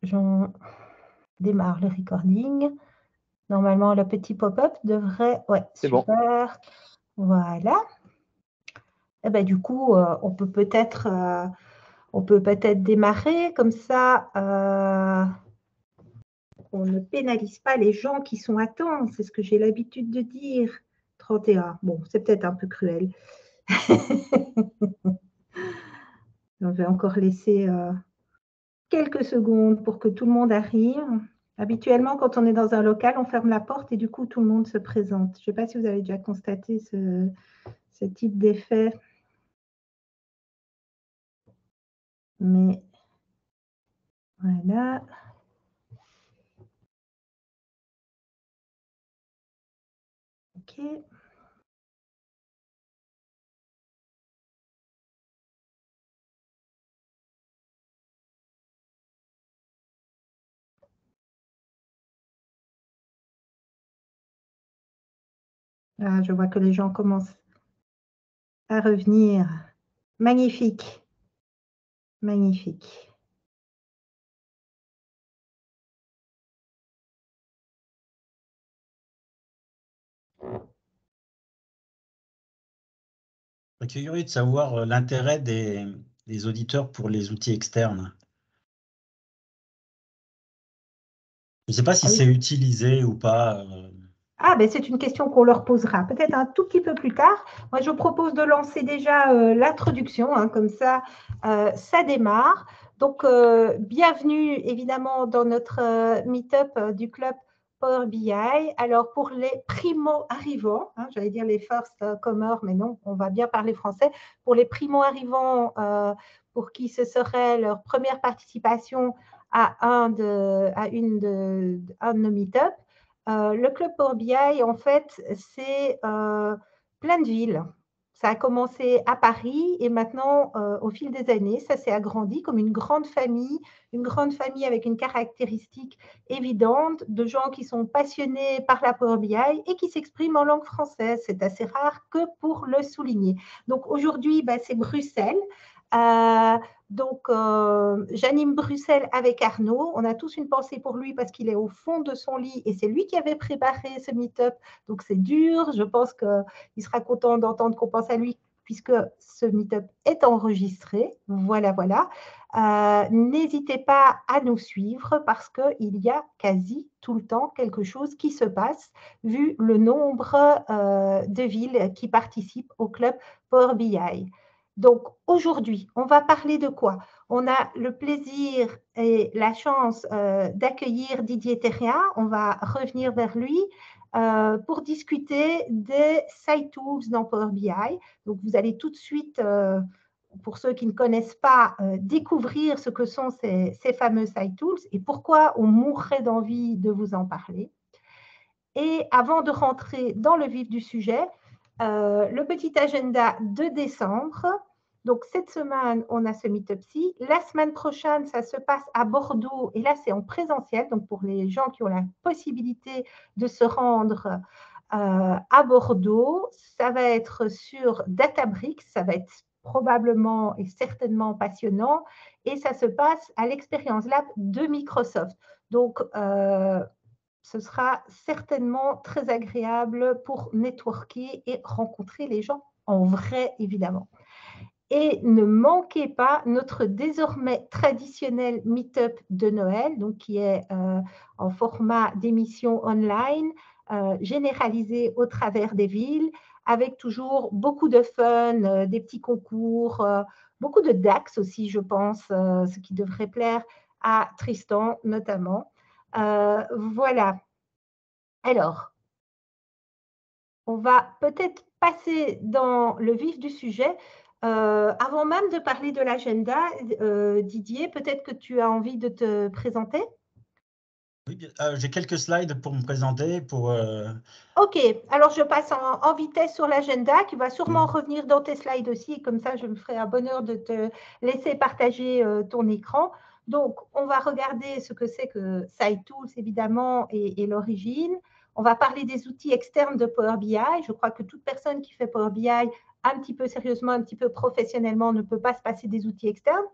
j'en démarre le recording. Normalement, le petit pop-up devrait… Ouais, C'est bon. super. Voilà. Et ben, du coup, on peut peut-être démarrer comme ça. On ne pénalise pas les gens qui sont à temps. C'est ce que j'ai l'habitude de dire. 31. Bon, c'est peut-être un peu cruel. On va encore laisser quelques secondes pour que tout le monde arrive. Habituellement, quand on est dans un local, on ferme la porte et du coup, tout le monde se présente. Je ne sais pas si vous avez déjà constaté ce type d'effet. Mais voilà. OK. Ah, je vois que les gens commencent à revenir. Magnifique. Magnifique. Je suis curieux de savoir l'intérêt des auditeurs pour les outils externes. Je ne sais pas si c'est utilisé ou pas. Ah, ben c'est une question qu'on leur posera peut-être un tout petit peu plus tard. Moi, je propose de lancer déjà l'introduction, hein, comme ça, ça démarre. Donc, bienvenue évidemment dans notre meet-up du club Power BI. Alors, pour les primo-arrivants, hein, j'allais dire les first-comers, mais non, on va bien parler français. Pour les primo-arrivants, pour qui ce serait leur première participation à un de nos meet-ups, le club Power BI, en fait, c'est plein de villes. Ça a commencé à Paris et maintenant, au fil des années, ça s'est agrandi comme une grande famille avec une caractéristique évidente de gens qui sont passionnés par la Power BI et qui s'expriment en langue française. C'est assez rare que pour le souligner. Donc aujourd'hui, c'est Bruxelles. J'anime Bruxelles avec Arnaud. On a tous une pensée pour lui parce qu'il est au fond de son lit et c'est lui qui avait préparé ce meet-up. Donc, c'est dur. Je pense qu'il sera content d'entendre qu'on pense à lui puisque ce meet-up est enregistré. Voilà, voilà. N'hésitez pas à nous suivre parce qu'il y a quasi tout le temps quelque chose qui se passe vu le nombre de villes qui participent au club Power BI. Donc, aujourd'hui, on va parler de quoi? On a le plaisir et la chance d'accueillir Didier Thérien. On va revenir vers lui pour discuter des site tools dans Power BI. Donc, vous allez tout de suite, pour ceux qui ne connaissent pas, découvrir ce que sont ces fameux site tools et pourquoi on mourrait d'envie de vous en parler. Et avant de rentrer dans le vif du sujet, le petit agenda de décembre. Donc, cette semaine, on a ce meet-up-ci. La semaine prochaine, ça se passe à Bordeaux. Et là, c'est en présentiel. Donc, pour les gens qui ont la possibilité de se rendre à Bordeaux, ça va être sur Databricks. Ça va être probablement et certainement passionnant. Et ça se passe à l'Experience Lab de Microsoft. Donc, ce sera certainement très agréable pour networker et rencontrer les gens en vrai, évidemment. Et ne manquez pas notre désormais traditionnel meet-up de Noël, donc qui est en format d'émission online, généralisé au travers des villes, avec toujours beaucoup de fun, des petits concours, beaucoup de DAX aussi, je pense, ce qui devrait plaire à Tristan notamment. Voilà. Alors, on va peut-être passer dans le vif du sujet. Avant même de parler de l'agenda, Didier, peut-être que tu as envie de te présenter? Oui, j'ai quelques slides pour me présenter. OK, alors je passe en vitesse sur l'agenda. Tu vas sûrement revenir dans tes slides aussi, comme ça je me ferai un bonheur de te laisser partager ton écran. Donc, on va regarder ce que c'est que Site Tools, évidemment, et l'origine. On va parler des outils externes de Power BI. Je crois que toute personne qui fait Power BI un petit peu sérieusement, un petit peu professionnellement, ne peut pas se passer des outils externes.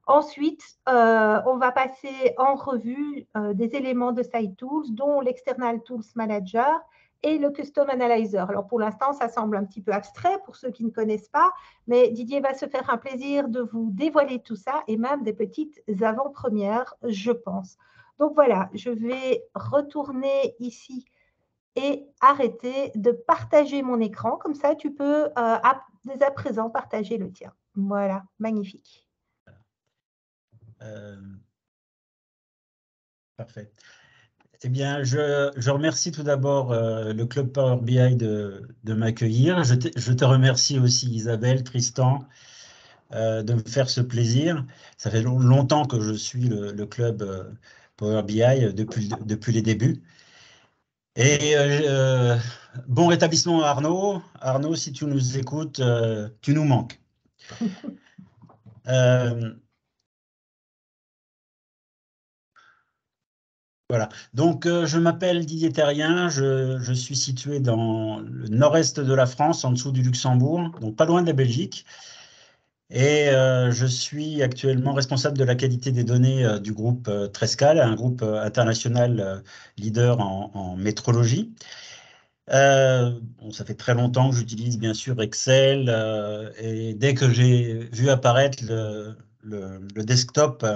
Ensuite, on va passer en revue des éléments de SiteTools, dont l'External Tools Manager et le Custom Analyzer. Alors, pour l'instant, ça semble un petit peu abstrait pour ceux qui ne connaissent pas, mais Didier va se faire un plaisir de vous dévoiler tout ça et même des petites avant-premières, je pense. Donc, voilà, je vais retourner ici et arrêter de partager mon écran. Comme ça, tu peux dès à présent partager le tien. Voilà, magnifique. Parfait. Eh bien, je remercie tout d'abord le Club Power BI de m'accueillir. Je te remercie aussi, Isabelle, Tristan, de me faire ce plaisir. Ça fait longtemps que je suis le Club Power BI depuis les débuts. Et bon rétablissement à Arnaud. Arnaud, si tu nous écoutes, tu nous manques. Voilà. Donc, je m'appelle Didier Terrien. Je suis situé dans le nord-est de la France, en dessous du Luxembourg, donc pas loin de la Belgique. Et je suis actuellement responsable de la qualité des données du groupe Trescal, un groupe international leader en métrologie. Bon, ça fait très longtemps que j'utilise bien sûr Excel et dès que j'ai vu apparaître le desktop,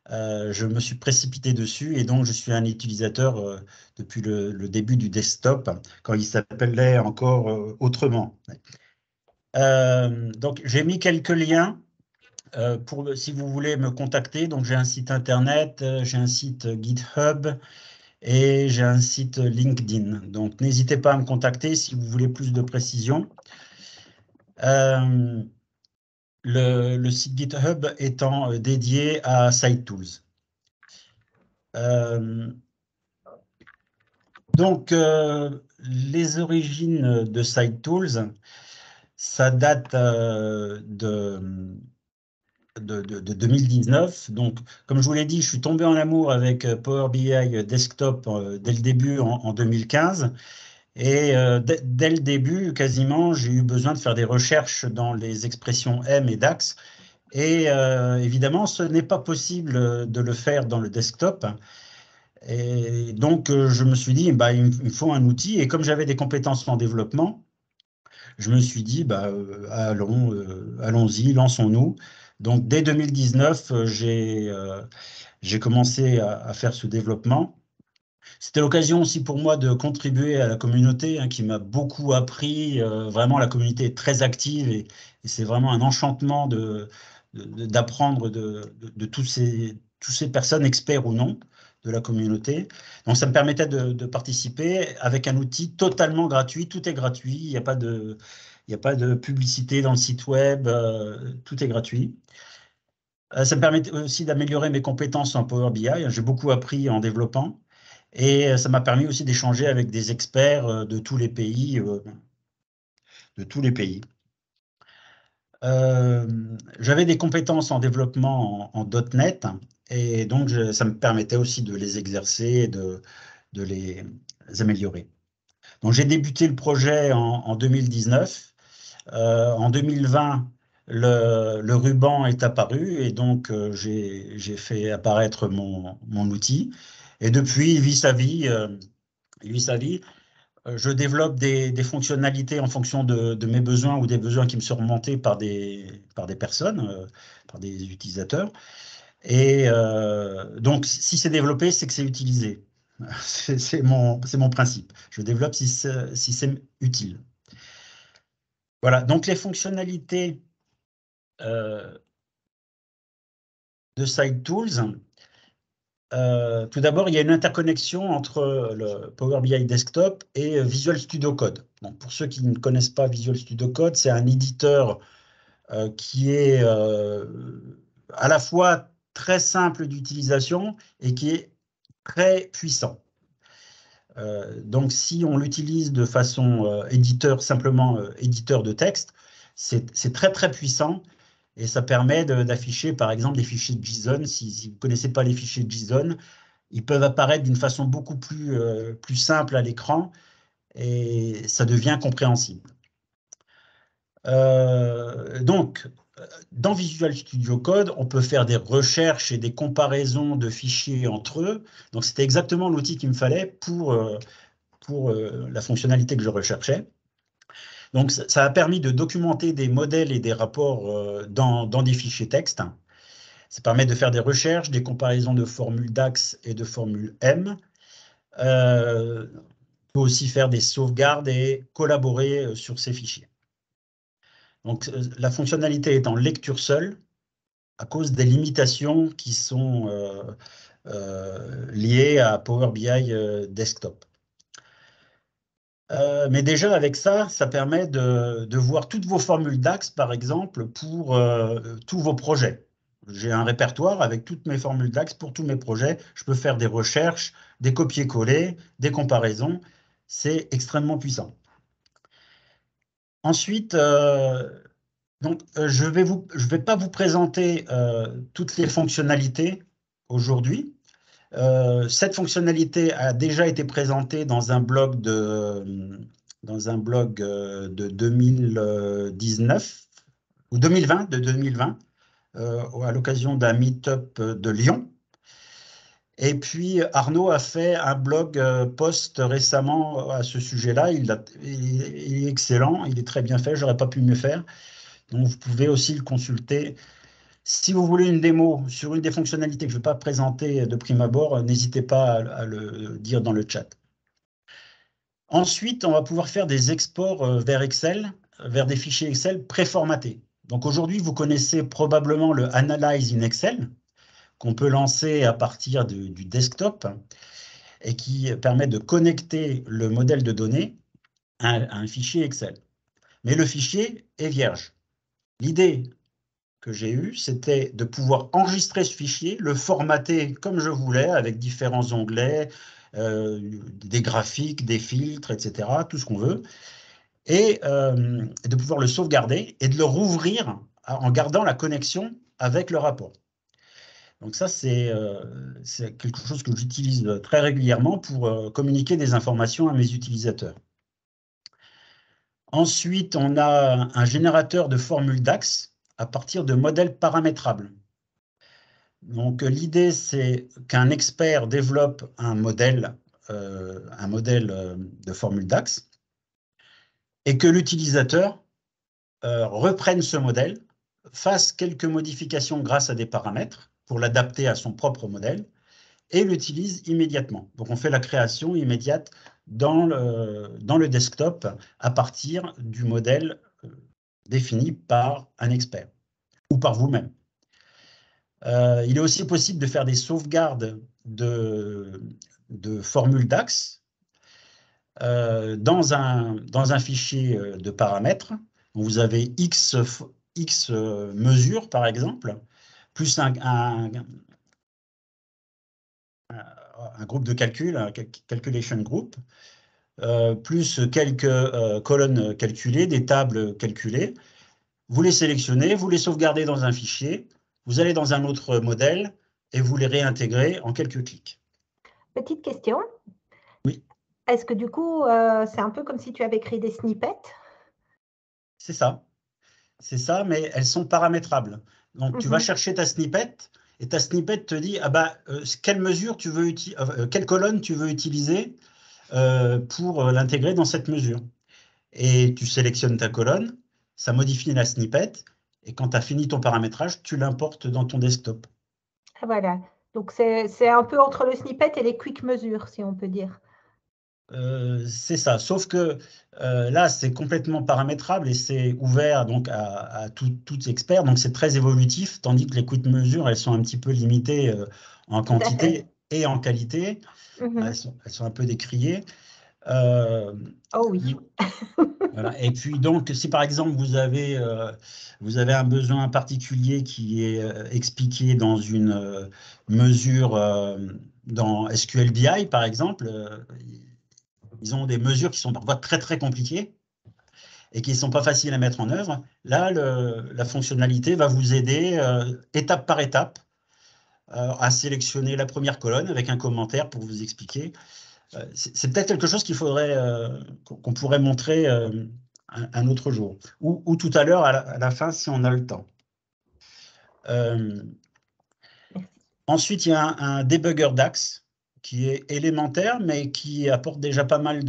je me suis précipité dessus et donc je suis un utilisateur depuis le début du desktop quand il s'appelait encore autrement. Donc j'ai mis quelques liens si vous voulez me contacter. Donc j'ai un site internet, j'ai un site GitHub et j'ai un site LinkedIn. Donc n'hésitez pas à me contacter si vous voulez plus de précision. Le site GitHub étant dédié à SiteTools. Donc, les origines de SiteTools, ça date de 2019. Donc, comme je vous l'ai dit, je suis tombé en amour avec Power BI Desktop dès le début en 2015. Et dès le début, quasiment, j'ai eu besoin de faire des recherches dans les expressions M et DAX. Et évidemment, ce n'est pas possible de le faire dans le desktop. Et donc, je me suis dit, bah, il me faut un outil. Et comme j'avais des compétences en développement, je me suis dit, bah, allons-y, lançons-nous. Donc, dès 2019, j'ai commencé à faire ce développement. C'était l'occasion aussi pour moi de contribuer à la communauté hein, qui m'a beaucoup appris. Vraiment, la communauté est très active et c'est vraiment un enchantement d'apprendre de tous ces personnes, experts ou non, de la communauté. Donc, ça me permettait de participer avec un outil totalement gratuit. Tout est gratuit. Il n'y a pas de publicité dans le site web. Tout est gratuit. Ça me permet aussi d'améliorer mes compétences en Power BI. J'ai beaucoup appris en développant. Et ça m'a permis aussi d'échanger avec des experts de tous les pays. J'avais des compétences en développement en .NET et donc ça me permettait aussi de les exercer et de les améliorer. Donc j'ai débuté le projet en 2019. En 2020, le ruban est apparu et donc j'ai fait apparaître mon outil. Et depuis, il vit sa vie. Je développe des fonctionnalités en fonction de mes besoins ou des besoins qui me sont remontés par des personnes, par des utilisateurs. Et donc, si c'est développé, c'est que c'est utilisé. C'est mon principe. Je développe si c'est utile. Voilà, donc les fonctionnalités de SiteTools. Tout d'abord, il y a une interconnexion entre le Power BI Desktop et Visual Studio Code. Donc, pour ceux qui ne connaissent pas Visual Studio Code, c'est un éditeur qui est à la fois très simple d'utilisation et qui est très puissant. Donc, si on l'utilise de façon simplement éditeur de texte, c'est très très puissant et ça permet d'afficher par exemple des fichiers JSON. Si vous ne connaissez pas les fichiers JSON, ils peuvent apparaître d'une façon beaucoup plus simple à l'écran et ça devient compréhensible. Donc, dans Visual Studio Code, on peut faire des recherches et des comparaisons de fichiers entre eux. Donc, c'était exactement l'outil qu'il me fallait pour la fonctionnalité que je recherchais. Donc, ça a permis de documenter des modèles et des rapports dans des fichiers texte. Ça permet de faire des recherches, des comparaisons de formules DAX et de formules M. On peut aussi faire des sauvegardes et collaborer sur ces fichiers. Donc, la fonctionnalité est en lecture seule à cause des limitations qui sont liées à Power BI Desktop. Mais déjà, avec ça, ça permet de voir toutes vos formules DAX, par exemple, pour tous vos projets. J'ai un répertoire avec toutes mes formules DAX pour tous mes projets. Je peux faire des recherches, des copier-coller, des comparaisons. C'est extrêmement puissant. Ensuite, je ne vais pas vous présenter toutes les fonctionnalités aujourd'hui. Cette fonctionnalité a déjà été présentée dans un blog de 2019 ou 2020, à l'occasion d'un meet-up de Lyon. Et puis Arnaud a fait un blog post récemment à ce sujet-là. Il est excellent, il est très bien fait, j'aurais pas pu mieux faire. Donc vous pouvez aussi le consulter. Si vous voulez une démo sur une des fonctionnalités que je ne vais pas présenter de prime abord, n'hésitez pas à le dire dans le chat. Ensuite, on va pouvoir faire des exports vers Excel, vers des fichiers Excel préformatés. Donc aujourd'hui, vous connaissez probablement le Analyze in Excel, qu'on peut lancer à partir du desktop et qui permet de connecter le modèle de données à un fichier Excel. Mais le fichier est vierge. L'idée que j'ai eue, c'était de pouvoir enregistrer ce fichier, le formater comme je voulais, avec différents onglets, des graphiques, des filtres, etc., tout ce qu'on veut, et de pouvoir le sauvegarder et de le rouvrir en gardant la connexion avec le rapport. Donc ça, c'est quelque chose que j'utilise très régulièrement pour communiquer des informations à mes utilisateurs. Ensuite, on a un générateur de formules DAX à partir de modèles paramétrables. Donc l'idée, c'est qu'un expert développe un modèle de formule DAX et que l'utilisateur reprenne ce modèle, fasse quelques modifications grâce à des paramètres pour l'adapter à son propre modèle et l'utilise immédiatement. Donc on fait la création immédiate dans le desktop à partir du modèle défini par un expert ou par vous-même. Il est aussi possible de faire des sauvegardes de formules DAX dans un fichier de paramètres. Vous avez X mesures, par exemple, plus un groupe de calcul, un calculation group, plus quelques colonnes calculées, des tables calculées. Vous les sélectionnez, vous les sauvegardez dans un fichier, vous allez dans un autre modèle et vous les réintégrez en quelques clics. Petite question. Oui. Est-ce que du coup, c'est un peu comme si tu avais créé des snippets? C'est ça. C'est ça, mais elles sont paramétrables. Donc, tu vas chercher ta snippet et ta snippet te dit quelle mesure tu veux quelle colonne tu veux utiliser pour l'intégrer dans cette mesure. Et tu sélectionnes ta colonne, ça modifie la snippet, et quand tu as fini ton paramétrage, tu l'importes dans ton desktop. Ah, voilà. Donc, c'est un peu entre le snippet et les quick mesures, si on peut dire. C'est ça, sauf que là, c'est complètement paramétrable et c'est ouvert donc à tout expert, donc c'est très évolutif, tandis que les quick mesures, elles sont un petit peu limitées en quantité et en qualité. Elles sont un peu décriées. Oh oui. Voilà. Et puis donc, si par exemple vous avez un besoin particulier qui est expliqué dans une mesure dans SQL BI, par exemple, ils ont des mesures qui sont parfois très très compliquées et qui ne sont pas faciles à mettre en œuvre. Là, la fonctionnalité va vous aider étape par étape à sélectionner la première colonne avec un commentaire pour vous expliquer. C'est peut-être quelque chose qu'on pourrait montrer un autre jour ou tout à l'heure à la fin si on a le temps. Ensuite, il y a un debugger DAX qui est élémentaire, mais qui apporte déjà pas mal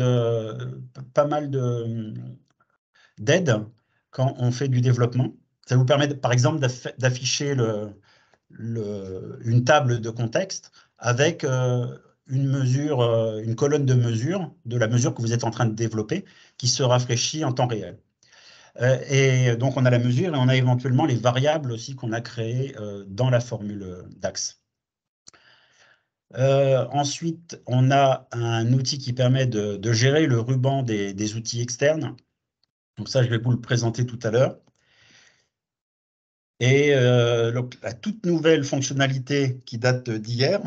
d'aide quand on fait du développement. Ça vous permet, par exemple, d'afficher une table de contexte avec une colonne de mesure de la mesure que vous êtes en train de développer qui se rafraîchit en temps réel. Et donc, on a la mesure et on a éventuellement les variables aussi qu'on a créées dans la formule DAX. Ensuite, on a un outil qui permet de gérer le ruban des outils externes. Donc ça, je vais vous le présenter tout à l'heure. Et donc, la toute nouvelle fonctionnalité qui date d'hier,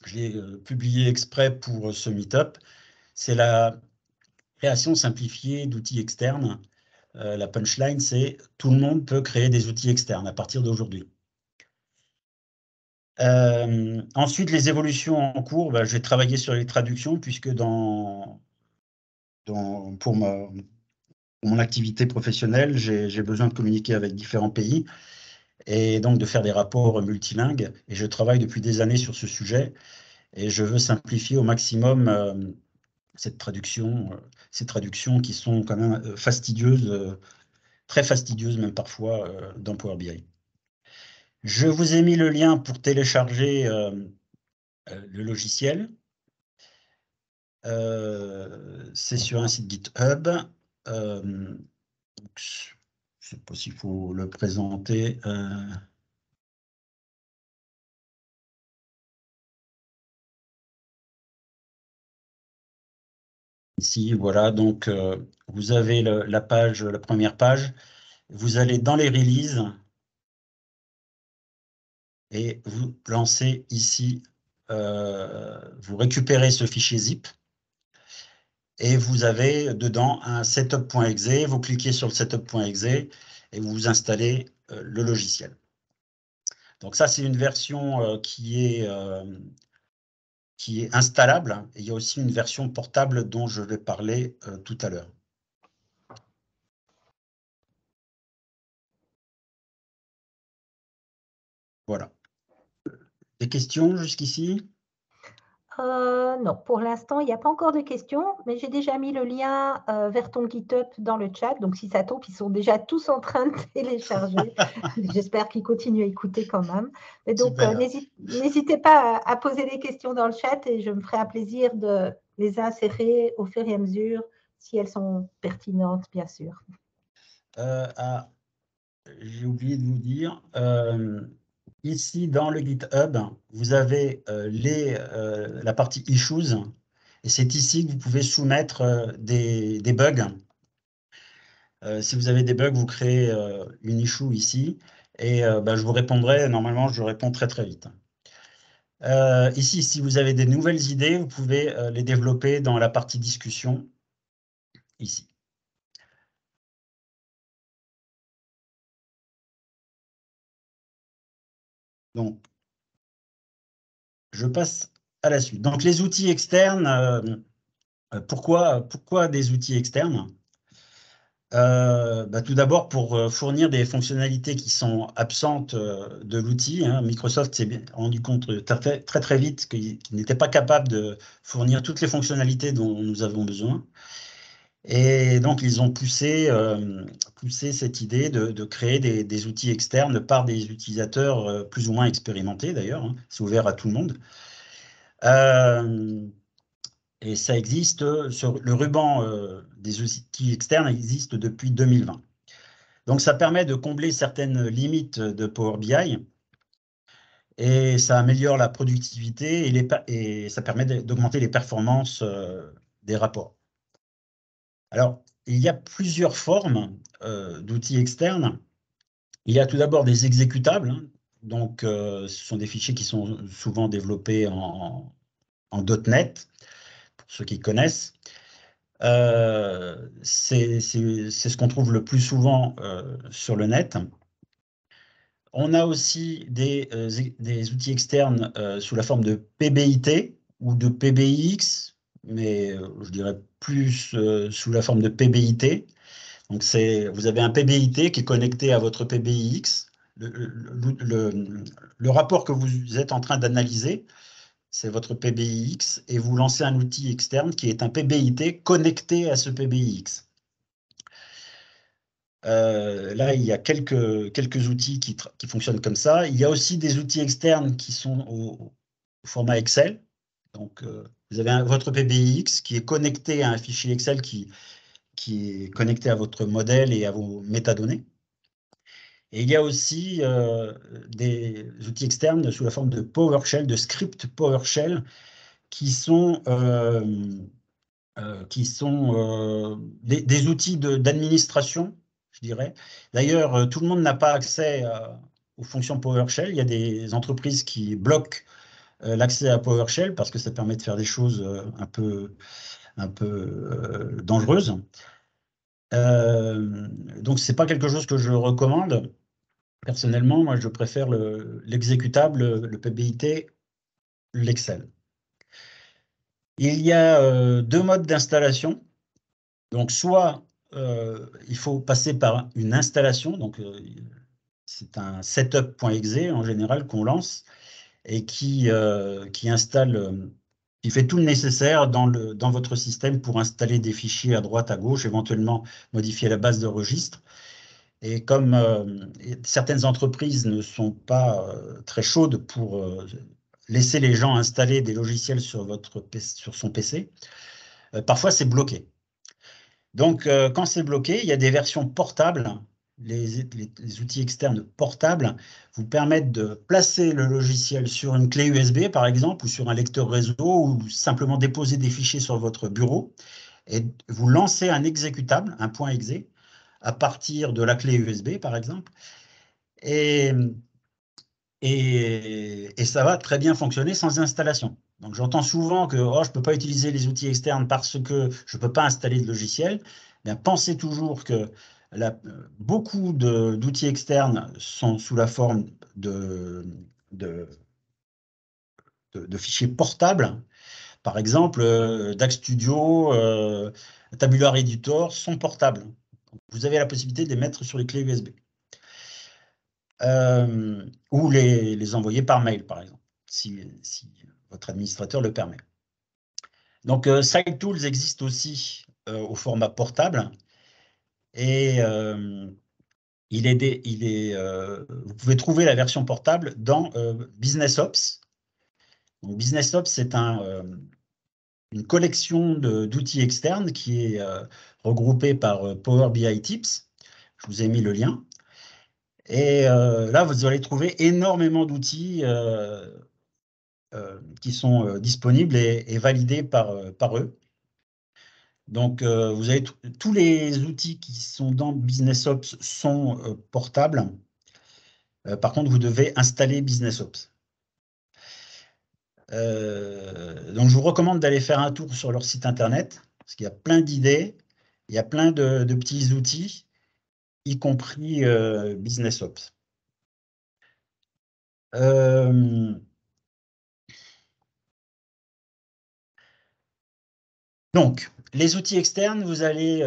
je l'ai publié exprès pour ce meet-up, c'est la création simplifiée d'outils externes. La punchline, c'est tout le monde peut créer des outils externes à partir d'aujourd'hui. Ensuite, les évolutions en cours, je vais travailler sur les traductions puisque pour mon activité professionnelle, j'ai besoin de communiquer avec différents pays et donc de faire des rapports multilingues. Et je travaille depuis des années sur ce sujet et je veux simplifier au maximum ces traductions qui sont quand même fastidieuses, très fastidieuses même parfois dans Power BI. Je vous ai mis le lien pour télécharger le logiciel. C'est sur un site GitHub. Je ne sais pas s'il faut le présenter. Ici, voilà, donc vous avez la première page. Vous allez dans les releases et vous lancez ici, vous récupérez ce fichier zip et vous avez dedans un setup.exe. Vous cliquez sur le setup.exe et vous installez le logiciel. Donc ça, c'est une version qui est installable. Et il y a aussi une version portable dont je vais parler tout à l'heure. Voilà. Des questions jusqu'ici? Non, pour l'instant, il n'y a pas encore de questions, mais j'ai déjà mis le lien vers ton GitHub dans le chat. Donc, si ça tombe, ils sont déjà tous en train de télécharger. J'espère qu'ils continuent à écouter quand même. Et donc, n'hésitez pas à poser des questions dans le chat et je me ferai un plaisir de les insérer au fur et à mesure si elles sont pertinentes, bien sûr. J'ai oublié de vous dire, ici dans le GitHub, vous avez la partie issues et c'est ici que vous pouvez soumettre des bugs. Si vous avez des bugs, vous créez une issue ici et je vous répondrai. Normalement, je réponds très très vite. Ici, si vous avez des nouvelles idées, vous pouvez les développer dans la partie discussion ici. Donc, je passe à la suite. Donc, les outils externes, pourquoi des outils externes? Tout d'abord, pour fournir des fonctionnalités qui sont absentes de l'outil. Microsoft s'est rendu compte très, très, très vite qu'il n'était pas capable de fournir toutes les fonctionnalités dont nous avons besoin. Et donc, ils ont poussé cette idée de créer des outils externes par des utilisateurs plus ou moins expérimentés, d'ailleurs. C'est ouvert à tout le monde. Et ça existe, le ruban des outils externes existe depuis 2020. Donc, ça permet de combler certaines limites de Power BI et ça améliore la productivité et ça permet d'augmenter les performances des rapports. Alors, il y a plusieurs formes d'outils externes. Il y a tout d'abord des exécutables. Donc, ce sont des fichiers qui sont souvent développés en .NET, pour ceux qui connaissent. C'est ce qu'on trouve le plus souvent sur le net. On a aussi des outils externes sous la forme de PBIT ou de PBIX, mais je dirais plus sous la forme de PBIT. Donc, vous avez un PBIT qui est connecté à votre PBIX. le rapport que vous êtes en train d'analyser, c'est votre PBIX, et vous lancez un outil externe qui est un PBIT connecté à ce PBIX. Là, il y a quelques outils qui fonctionnent comme ça. Il y a aussi des outils externes qui sont au format Excel. Donc, vous avez votre PBIX qui est connecté à un fichier Excel qui est connecté à votre modèle et à vos métadonnées. Et il y a aussi des outils externes sous la forme de PowerShell, de scripts PowerShell, qui sont des outils d'administration, je dirais. D'ailleurs, tout le monde n'a pas accès aux fonctions PowerShell. Il y a des entreprises qui bloquent l'accès à PowerShell parce que ça permet de faire des choses un peu dangereuses. Donc, ce n'est pas quelque chose que je recommande. Personnellement, moi, je préfère l'exécutable, le PBIT, l'Excel. Il y a deux modes d'installation. Donc, soit il faut passer par une installation, donc c'est un setup.exe en général qu'on lance et qui installe, qui fait tout le nécessaire dans votre système pour installer des fichiers à droite, à gauche, éventuellement modifier la base de registre. Et comme certaines entreprises ne sont pas très chaudes pour laisser les gens installer des logiciels sur son PC, parfois c'est bloqué. Donc, quand c'est bloqué, il y a des versions portables. Les outils externes portables vous permettent de placer le logiciel sur une clé USB, par exemple, ou sur un lecteur réseau, ou simplement déposer des fichiers sur votre bureau. Et vous lancez un exécutable, un .exe, à partir de la clé USB, par exemple. Et ça va très bien fonctionner sans installation. Donc j'entends souvent que je ne peux pas utiliser les outils externes parce que je ne peux pas installer de logiciel. Bien, pensez toujours que beaucoup d'outils externes sont sous la forme de fichiers portables. Par exemple, DAX Studio, Tabular Editor sont portables. Vous avez la possibilité de les mettre sur les clés USB. Ou les envoyer par mail, par exemple, si votre administrateur le permet. Donc, SciTools existe aussi au format portable et vous pouvez trouver la version portable dans BusinessOps. Donc, BusinessOps, c'est une collection d'outils externes qui est regroupée par Power BI Tips. Je vous ai mis le lien. Et là, vous allez trouver énormément d'outils qui sont disponibles et validés par eux. Donc, vous avez tous les outils qui sont dans BusinessOps sont portables. Par contre, vous devez installer BusinessOps. Donc, je vous recommande d'aller faire un tour sur leur site internet, parce qu'il y a plein d'idées, il y a plein de petits outils, y compris BusinessOps. Donc, les outils externes, vous allez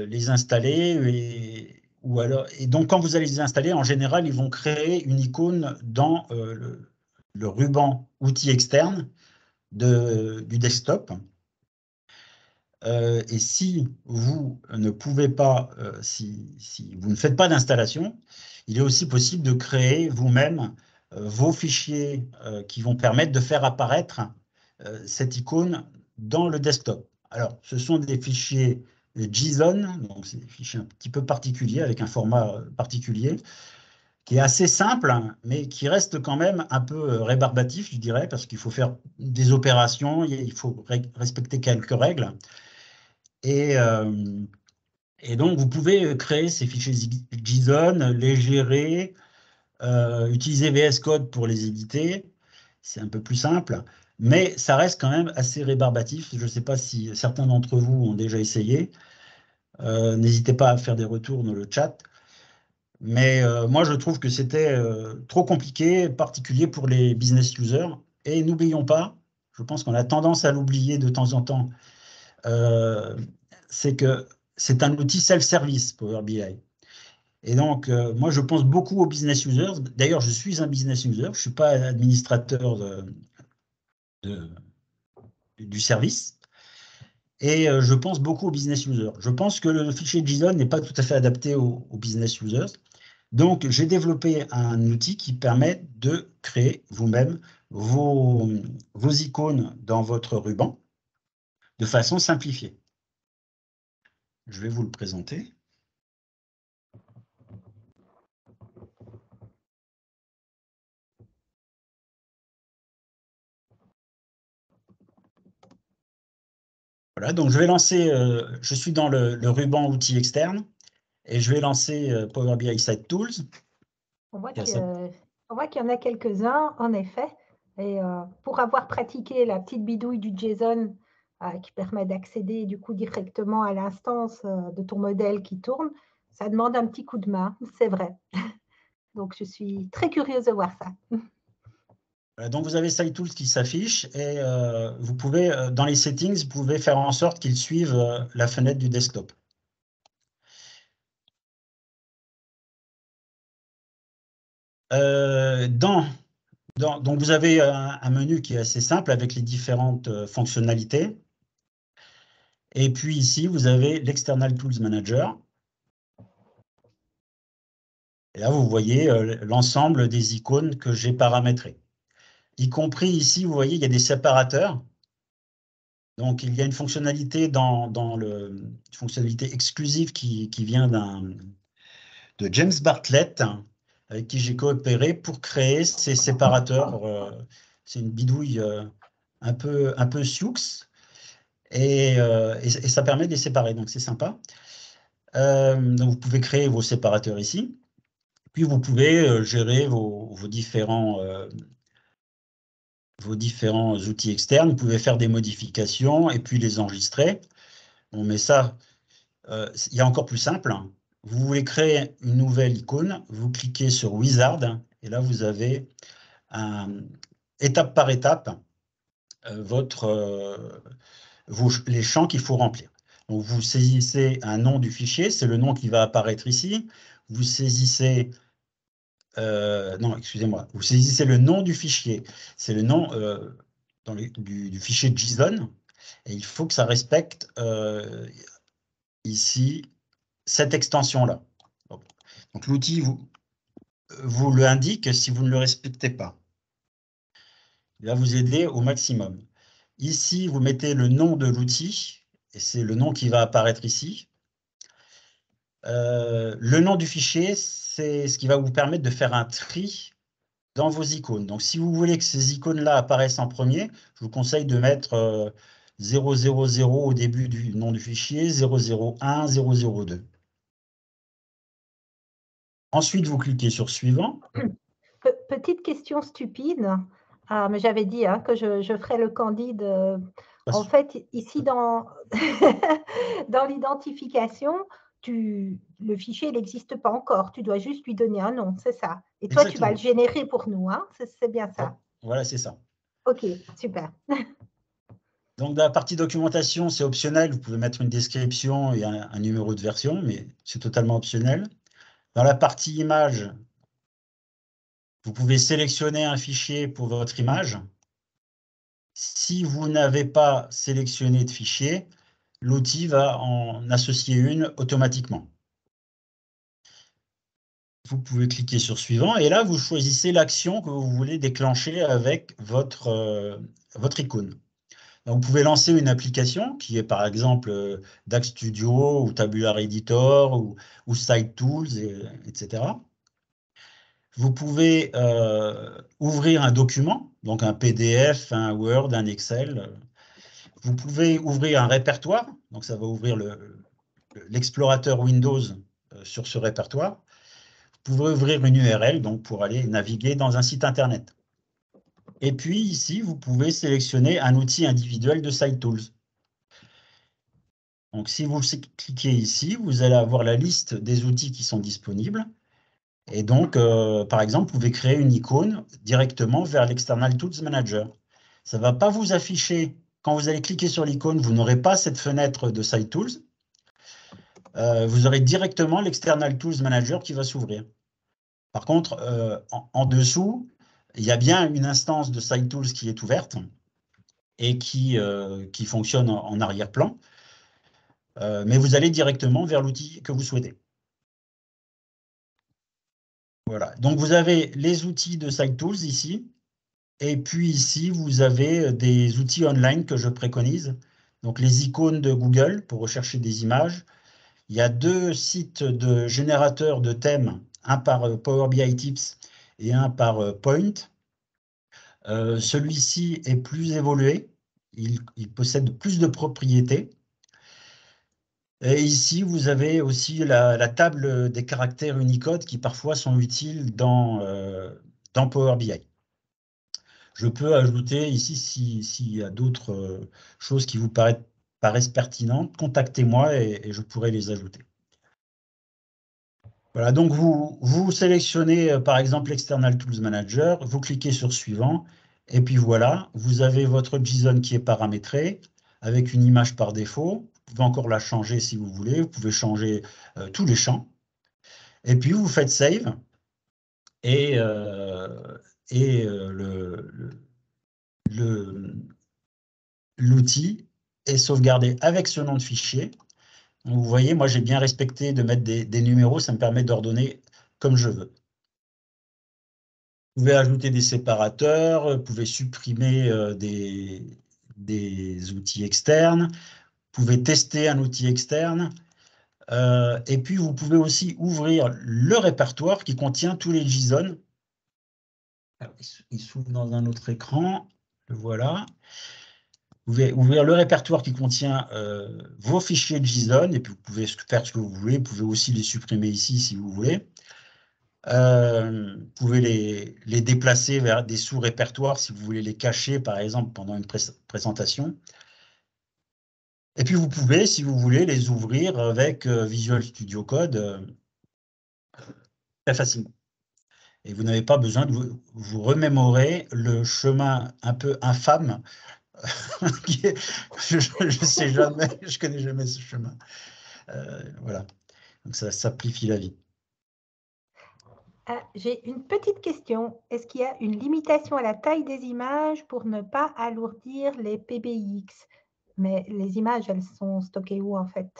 les installer et donc quand vous allez les installer, en général, ils vont créer une icône dans le ruban outils externes du desktop. Et si vous ne pouvez pas, si vous ne faites pas d'installation, il est aussi possible de créer vous-même vos fichiers qui vont permettre de faire apparaître cette icône dans le desktop. Alors, ce sont des fichiers JSON, donc c'est des fichiers un petit peu particuliers, avec un format particulier, qui est assez simple, mais qui reste quand même un peu rébarbatif, je dirais, parce qu'il faut faire des opérations, il faut respecter quelques règles. Et donc, vous pouvez créer ces fichiers JSON, les gérer, utiliser VS Code pour les éditer. C'est un peu plus simple, mais ça reste quand même assez rébarbatif. Je ne sais pas si certains d'entre vous ont déjà essayé. N'hésitez pas à faire des retours dans le chat. Mais moi, je trouve que c'était trop compliqué, particulier pour les business users. Et n'oublions pas, je pense qu'on a tendance à l'oublier de temps en temps, c'est que c'est un outil self-service, Power BI. Et donc, moi, je pense beaucoup aux business users. D'ailleurs, je suis un business user. Je ne suis pas administrateur du service. Et je pense beaucoup aux business users. Je pense que le fichier JSON n'est pas tout à fait adapté aux business users. Donc, j'ai développé un outil qui permet de créer vous-même vos icônes dans votre ruban de façon simplifiée. Je vais vous le présenter. Voilà, donc je vais lancer, je suis dans le ruban outils externes et je vais lancer Power BI Site Tools. On voit qu'il y en a quelques-uns, en effet. Et pour avoir pratiqué la petite bidouille du JSON qui permet d'accéder du coup directement à l'instance de ton modèle qui tourne, ça demande un petit coup de main, c'est vrai. Donc, je suis très curieuse de voir ça. Donc, vous avez Site Tools qui s'affiche et vous pouvez, dans les settings, vous pouvez faire en sorte qu'il suive la fenêtre du desktop. Donc, vous avez un menu qui est assez simple avec les différentes fonctionnalités. Et puis ici, vous avez l'External Tools Manager. Et là, vous voyez l'ensemble des icônes que j'ai paramétrées. Y compris ici, vous voyez, il y a des séparateurs. Donc, il y a une fonctionnalité une fonctionnalité exclusive qui vient de James Bartlett, avec qui j'ai coopéré pour créer ces séparateurs. C'est une bidouille un peu Sioux, et ça permet de les séparer, donc c'est sympa. Donc, vous pouvez créer vos séparateurs ici, puis vous pouvez gérer vos différents outils externes. Vous pouvez faire des modifications et puis les enregistrer. Bon, mais ça, il y a encore plus simple. Vous voulez créer une nouvelle icône, vous cliquez sur Wizard, et là, vous avez étape par étape les champs qu'il faut remplir. Donc, vous saisissez un nom du fichier, c'est le nom qui va apparaître ici. Vous saisissez non, excusez-moi. Vous saisissez le nom du fichier. C'est le nom du fichier JSON. Et il faut que ça respecte ici cette extension-là. Donc l'outil vous le indique si vous ne le respectez pas. Il va vous aider au maximum. Ici, vous mettez le nom de l'outil, et c'est le nom qui va apparaître ici. Le nom du fichier, c'est ce qui va vous permettre de faire un tri dans vos icônes. Donc, si vous voulez que ces icônes-là apparaissent en premier, je vous conseille de mettre 000 au début du nom du fichier, 001, 002. Ensuite, vous cliquez sur Suivant. Petite question stupide, mais j'avais dit que je ferais le candide. En fait, ici, dans l'identification, le fichier n'existe pas encore. Tu dois juste lui donner un nom, c'est ça. Et toi, tu vas le générer pour nous, hein, c'est bien ça. Voilà, c'est ça. OK, super. Donc, dans la partie documentation, c'est optionnel. Vous pouvez mettre une description et un numéro de version, mais c'est totalement optionnel. Dans la partie image, vous pouvez sélectionner un fichier pour votre image. Si vous n'avez pas sélectionné de fichier, l'outil va en associer une automatiquement. Vous pouvez cliquer sur Suivant et là, vous choisissez l'action que vous voulez déclencher avec votre icône. Donc, vous pouvez lancer une application qui est par exemple DAX Studio ou Tabular Editor ou Site Tools, etc. Vous pouvez ouvrir un document, donc un PDF, un Word, un Excel. Vous pouvez ouvrir un répertoire, donc ça va ouvrir l'explorateur Windows sur ce répertoire. Vous pouvez ouvrir une URL donc pour aller naviguer dans un site Internet. Et puis ici, vous pouvez sélectionner un outil individuel de Site Tools. Donc si vous cliquez ici, vous allez avoir la liste des outils qui sont disponibles. Et donc, par exemple, vous pouvez créer une icône directement vers l'External Tools Manager. Ça ne va pas vous afficher, quand vous allez cliquer sur l'icône, vous n'aurez pas cette fenêtre de Site Tools. vous aurez directement l'External Tools Manager qui va s'ouvrir. Par contre, en dessous, il y a bien une instance de SiteTools qui est ouverte et qui fonctionne en arrière-plan, mais vous allez directement vers l'outil que vous souhaitez. Voilà, donc vous avez les outils de SiteTools ici, et puis ici, vous avez des outils online que je préconise, donc les icônes de Google pour rechercher des images. Il y a 2 sites de générateurs de thèmes, un par Power BI Tips et un par Point. Celui-ci est plus évolué, il possède plus de propriétés. Et ici, vous avez aussi la table des caractères Unicode qui parfois sont utiles dans Power BI. Je peux ajouter ici, s'il y a d'autres choses qui vous paraissent pertinentes, contactez-moi et je pourrai les ajouter. Voilà, donc vous sélectionnez par exemple l'External Tools Manager, vous cliquez sur Suivant, et puis voilà, vous avez votre JSON qui est paramétré avec une image par défaut. Vous pouvez encore la changer si vous voulez, vous pouvez changer tous les champs. Et puis vous faites Save, et l'outil est sauvegardé avec ce nom de fichier. Donc, vous voyez, moi j'ai bien respecté de mettre des numéros, ça me permet d'ordonner comme je veux. Vous pouvez ajouter des séparateurs, vous pouvez supprimer des outils externes, vous pouvez tester un outil externe, et puis vous pouvez aussi ouvrir le répertoire qui contient tous les JSON. Alors, il s'ouvre dans un autre écran, le voilà. Vous pouvez ouvrir le répertoire qui contient vos fichiers JSON, et puis vous pouvez faire ce que vous voulez, vous pouvez aussi les supprimer ici si vous voulez. Vous pouvez les déplacer vers des sous-répertoires si vous voulez les cacher, par exemple, pendant une présentation. Et puis, vous pouvez, si vous voulez, les ouvrir avec Visual Studio Code très facilement. Et vous n'avez pas besoin de vous remémorer le chemin un peu infâme qui est, je sais jamais, je connais jamais ce chemin. Voilà, donc ça simplifie la vie. Ah, j'ai une petite question. Est-ce qu'il y a une limitation à la taille des images pour ne pas alourdir les PBX? Mais les images, elles sont stockées où en fait?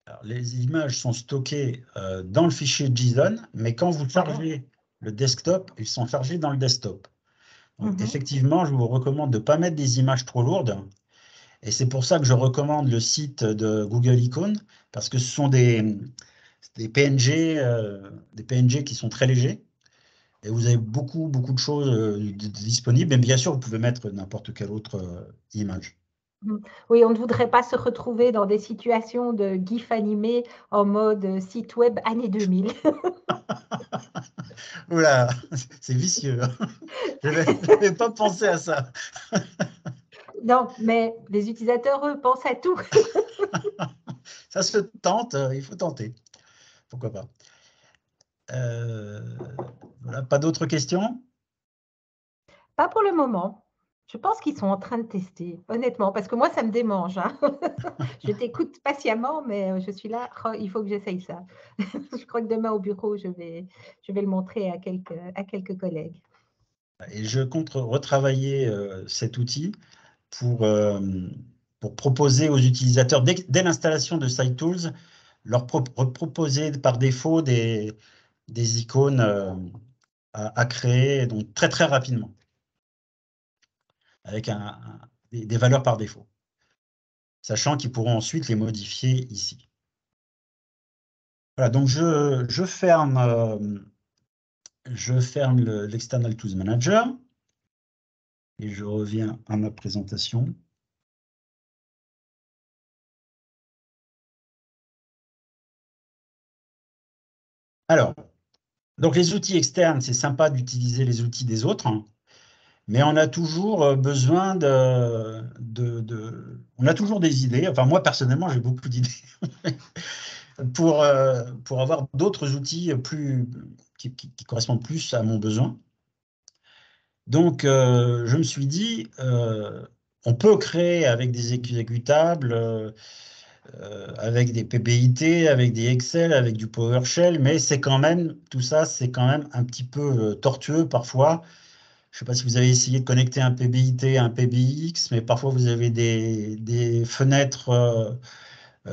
Alors, les images sont stockées dans le fichier JSON, mais quand vous Voilà. chargez le desktop, ils sont chargés dans le desktop. Donc, Mhm. effectivement, je vous recommande de ne pas mettre des images trop lourdes. Et c'est pour ça que je recommande le site de Google Icon, parce que ce sont des PNG qui sont très légers. Et vous avez beaucoup de choses disponibles. Mais bien sûr, vous pouvez mettre n'importe quelle autre image. Oui, on ne voudrait pas se retrouver dans des situations de GIF animé en mode site web année 2000. Oula, c'est vicieux. Je n'avais pas pensé à ça. Non, mais les utilisateurs, eux, pensent à tout. Ça se tente, il faut tenter. Pourquoi pas. Voilà, pas d'autres questions? Pas pour le moment. Je pense qu'ils sont en train de tester, honnêtement, parce que moi, ça me démange, hein. Je t'écoute patiemment, mais je suis là: «Oh, il faut que j'essaye ça». Je crois que demain au bureau, je vais le montrer à quelques collègues. Et je compte retravailler cet outil pour, proposer aux utilisateurs, dès l'installation de SiteTools, leur proposer par défaut des icônes à créer donc très rapidement, avec des valeurs par défaut, sachant qu'ils pourront ensuite les modifier ici. Voilà, donc je ferme l'External Tools Manager et je reviens à ma présentation. Alors, donc les outils externes, c'est sympa d'utiliser les outils des autres, hein, mais on a toujours besoin on a toujours des idées. Enfin, moi, personnellement, j'ai beaucoup d'idées pour avoir d'autres outils qui correspondent plus à mon besoin. Donc, je me suis dit, on peut créer avec des exécutables avec des PBIT, avec des Excel, avec du PowerShell, mais c'est quand même, tout ça, c'est quand même un petit peu tortueux parfois. Je ne sais pas si vous avez essayé de connecter un PBIT à un PBX, mais parfois vous avez des fenêtres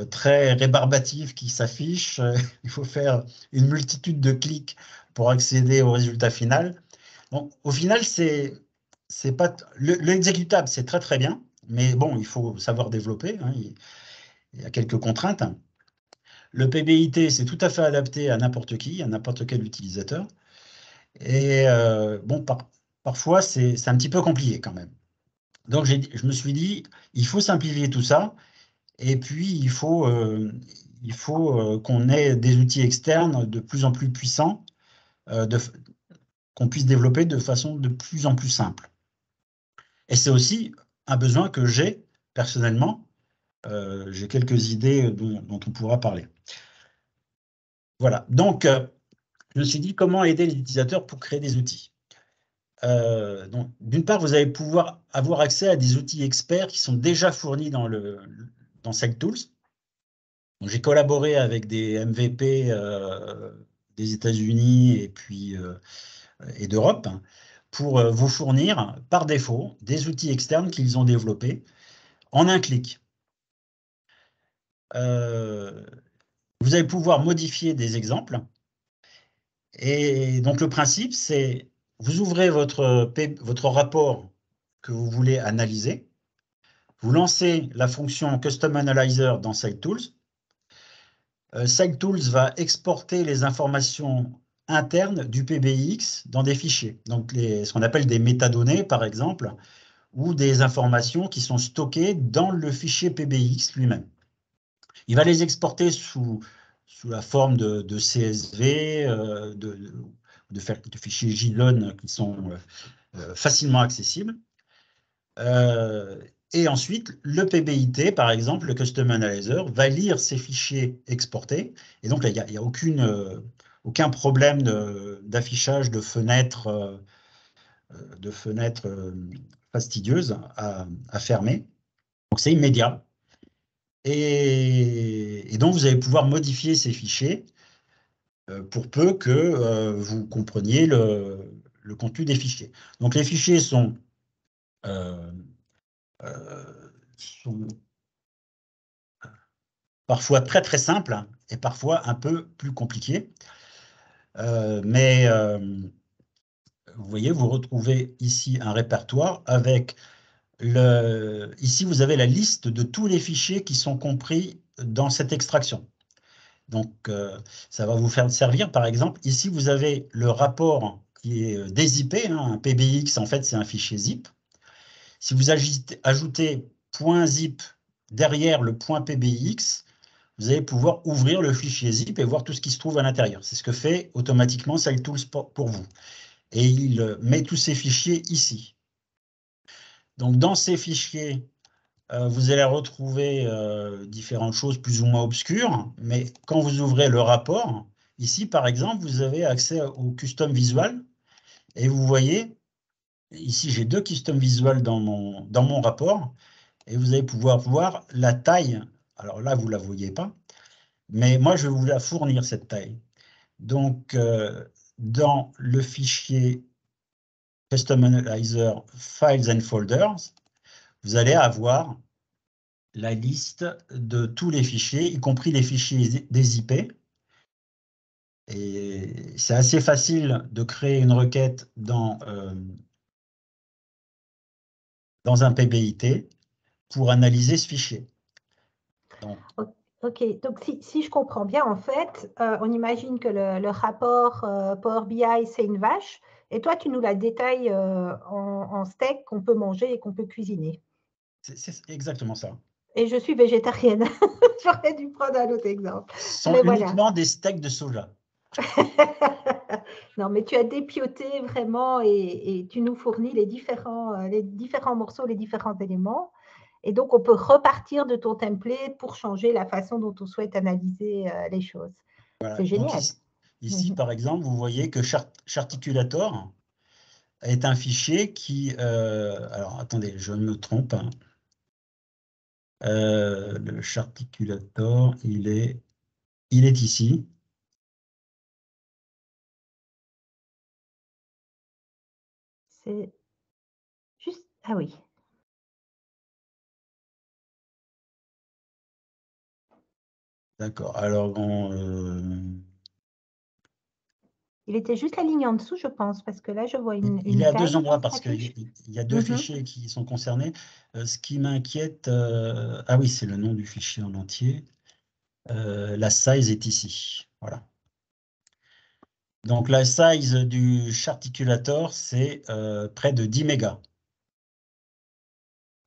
très rébarbatives qui s'affichent. Il faut faire une multitude de clics pour accéder au résultat final. Donc, au final, c'est pas l'exécutable, c'est très très bien, mais bon, il faut savoir développer. Hein, il y a quelques contraintes. Le PBIT, c'est tout à fait adapté à n'importe qui, à n'importe quel utilisateur. Et bon, parfois, c'est un petit peu compliqué quand même. Donc, je me suis dit, il faut simplifier tout ça. Et puis, il faut qu'on ait des outils externes de plus en plus puissants, qu'on puisse développer de façon de plus en plus simple. Et c'est aussi un besoin que j'ai personnellement. J'ai quelques idées dont on pourra parler. Voilà. Donc, je me suis dit comment aider les utilisateurs pour créer des outils. Donc, d'une part, vous allez pouvoir avoir accès à des outils experts qui sont déjà fournis dans SiteTools. J'ai collaboré avec des MVP des États-Unis et d'Europe pour vous fournir par défaut des outils externes qu'ils ont développés en un clic. Vous allez pouvoir modifier des exemples. Et donc, le principe, c'est vous ouvrez votre rapport que vous voulez analyser, vous lancez la fonction Custom Analyzer dans SiteTools. SiteTools va exporter les informations internes du PBX dans des fichiers, donc ce qu'on appelle des métadonnées, par exemple, ou des informations qui sont stockées dans le fichier PBX lui-même. Il va les exporter sous la forme de CSV, de fichiers JSON qui sont facilement accessibles. Et ensuite, le PBIT, par exemple, le Custom Analyzer, va lire ces fichiers exportés. Et donc, là, il n'y a aucun problème d'affichage de fenêtres, fastidieuses à fermer. Donc, c'est immédiat. Et donc, vous allez pouvoir modifier ces fichiers pour peu que vous compreniez le contenu des fichiers. Donc, les fichiers sont parfois très très simples et parfois un peu plus compliqués. Mais vous voyez, vous retrouvez ici un répertoire avec ici, vous avez la liste de tous les fichiers qui sont compris dans cette extraction. Donc, ça va vous faire servir, par exemple, ici, vous avez le rapport qui est dézippé, hein, un PBX, en fait, c'est un fichier zip. Si vous ajoutez .zip derrière le .pbx, vous allez pouvoir ouvrir le fichier zip et voir tout ce qui se trouve à l'intérieur. C'est ce que fait automatiquement SiteTools pour vous. Et il met tous ces fichiers ici. Donc, dans ces fichiers, vous allez retrouver différentes choses plus ou moins obscures, mais quand vous ouvrez le rapport, ici, par exemple, vous avez accès au custom visual, et vous voyez, ici, j'ai deux custom visual dans mon rapport, et vous allez pouvoir voir la taille. Alors là, vous ne la voyez pas, mais moi, je vais vous la fournir, cette taille. Donc, dans le fichier Custom Analyzer Files and Folders, vous allez avoir la liste de tous les fichiers, y compris les fichiers dézippés. Et c'est assez facile de créer une requête dans un PBIT pour analyser ce fichier. Donc, OK, donc si je comprends bien, en fait, on imagine que le rapport Power BI, c'est une vache, et toi, tu nous la détailles en steak qu'on peut manger et qu'on peut cuisiner. c'est exactement ça. Et je suis végétarienne. J'aurais dû prendre un autre exemple. Ce sont Mais voilà. uniquement des steaks de soja. Non, mais tu as dépioté vraiment et tu nous fournis les différents morceaux, les différents éléments. Et donc, on peut repartir de ton template pour changer la façon dont on souhaite analyser les choses. Voilà. C'est Donc génial. ici, par exemple, vous voyez que Charticulator est un fichier qui... alors, attendez, je me trompe. Le Charticulator, il est ici. C'est juste... Ah oui. D'accord. Alors, Il était juste la ligne en dessous, je pense, parce que là, je vois il est à deux taille endroits qui parce qu'il s'affiche. y a deux fichiers qui sont concernés. Ce qui m'inquiète, ah oui, c'est le nom du fichier en entier. La size est ici. Voilà. Donc, la size du Charticulator, c'est près de 10 mégas.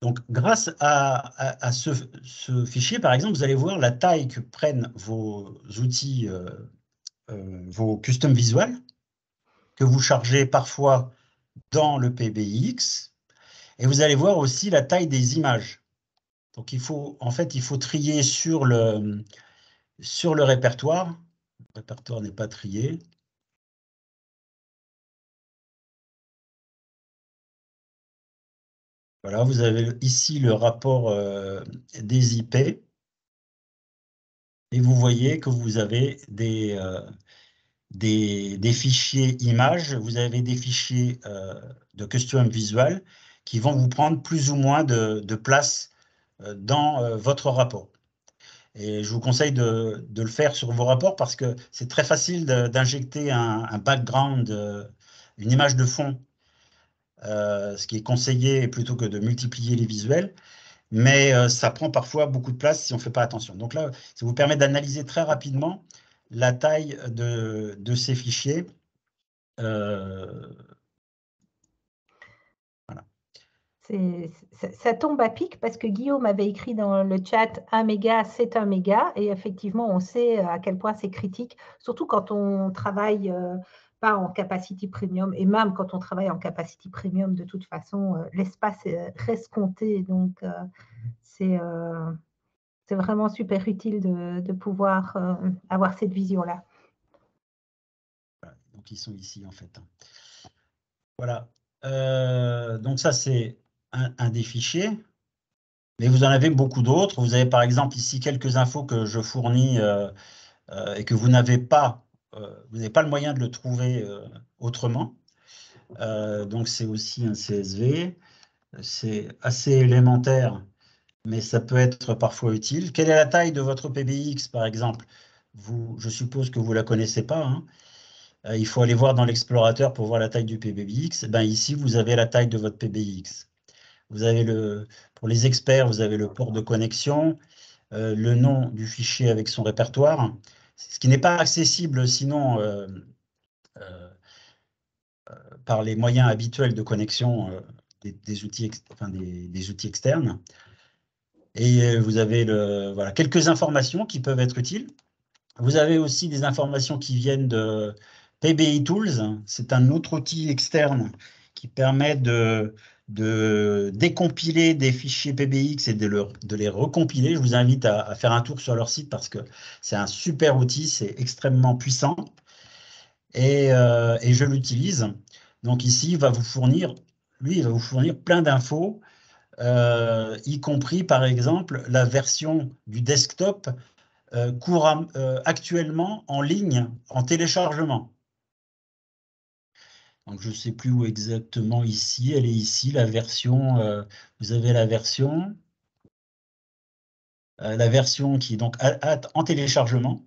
Donc, grâce à ce fichier, par exemple, vous allez voir la taille que prennent vos outils, vos custom visuals, que vous chargez parfois dans le PBX. Et vous allez voir aussi la taille des images. Donc, en fait, il faut trier sur le répertoire. Le répertoire n'est pas trié. Voilà, vous avez ici le rapport des IP. Et vous voyez que vous avez des fichiers images, vous avez des fichiers de custom visual qui vont vous prendre plus ou moins de place dans votre rapport. Et je vous conseille de le faire sur vos rapports parce que c'est très facile d'injecter un background, une image de fond, ce qui est conseillé plutôt que de multiplier les visuels. Mais ça prend parfois beaucoup de place si on ne fait pas attention. Donc là, ça vous permet d'analyser très rapidement la taille de ces fichiers. Voilà. Ça tombe à pic parce que Guillaume avait écrit dans le chat 1 méga, c'est 1 méga. Et effectivement, on sait à quel point c'est critique, surtout quand on travaille pas en capacity premium. Et même quand on travaille en capacity premium, de toute façon, l'espace reste compté. Donc, c'est vraiment super utile de pouvoir avoir cette vision-là. Voilà. Donc, ils sont ici, en fait. Voilà. Donc, ça, c'est un des fichiers. Mais vous en avez beaucoup d'autres. Vous avez, par exemple, ici quelques infos que je fournis et que vous n'avez pas le moyen de le trouver autrement. Donc, c'est aussi un CSV. C'est assez élémentaire, mais ça peut être parfois utile. Quelle est la taille de votre PBX, par exemple? Je suppose que vous ne la connaissez pas, hein. Il faut aller voir dans l'explorateur pour voir la taille du PBX. Ben, ici, vous avez la taille de votre PBX. Vous avez pour les experts, vous avez le port de connexion, le nom du fichier avec son répertoire, ce qui n'est pas accessible sinon par les moyens habituels de connexion des outils, des outils externes. Et vous avez voilà, quelques informations qui peuvent être utiles. Vous avez aussi des informations qui viennent de PBI Tools. C'est un autre outil externe qui permet de décompiler des fichiers PBX et de les recompiler. Je vous invite à faire un tour sur leur site parce que c'est un super outil, c'est extrêmement puissant et je l'utilise. Donc ici, il va vous fournir plein d'infos, y compris par exemple la version du desktop actuellement en ligne, en téléchargement. Donc, je ne sais plus où exactement ici. Elle est ici, la version. Vous avez la version qui est donc en téléchargement.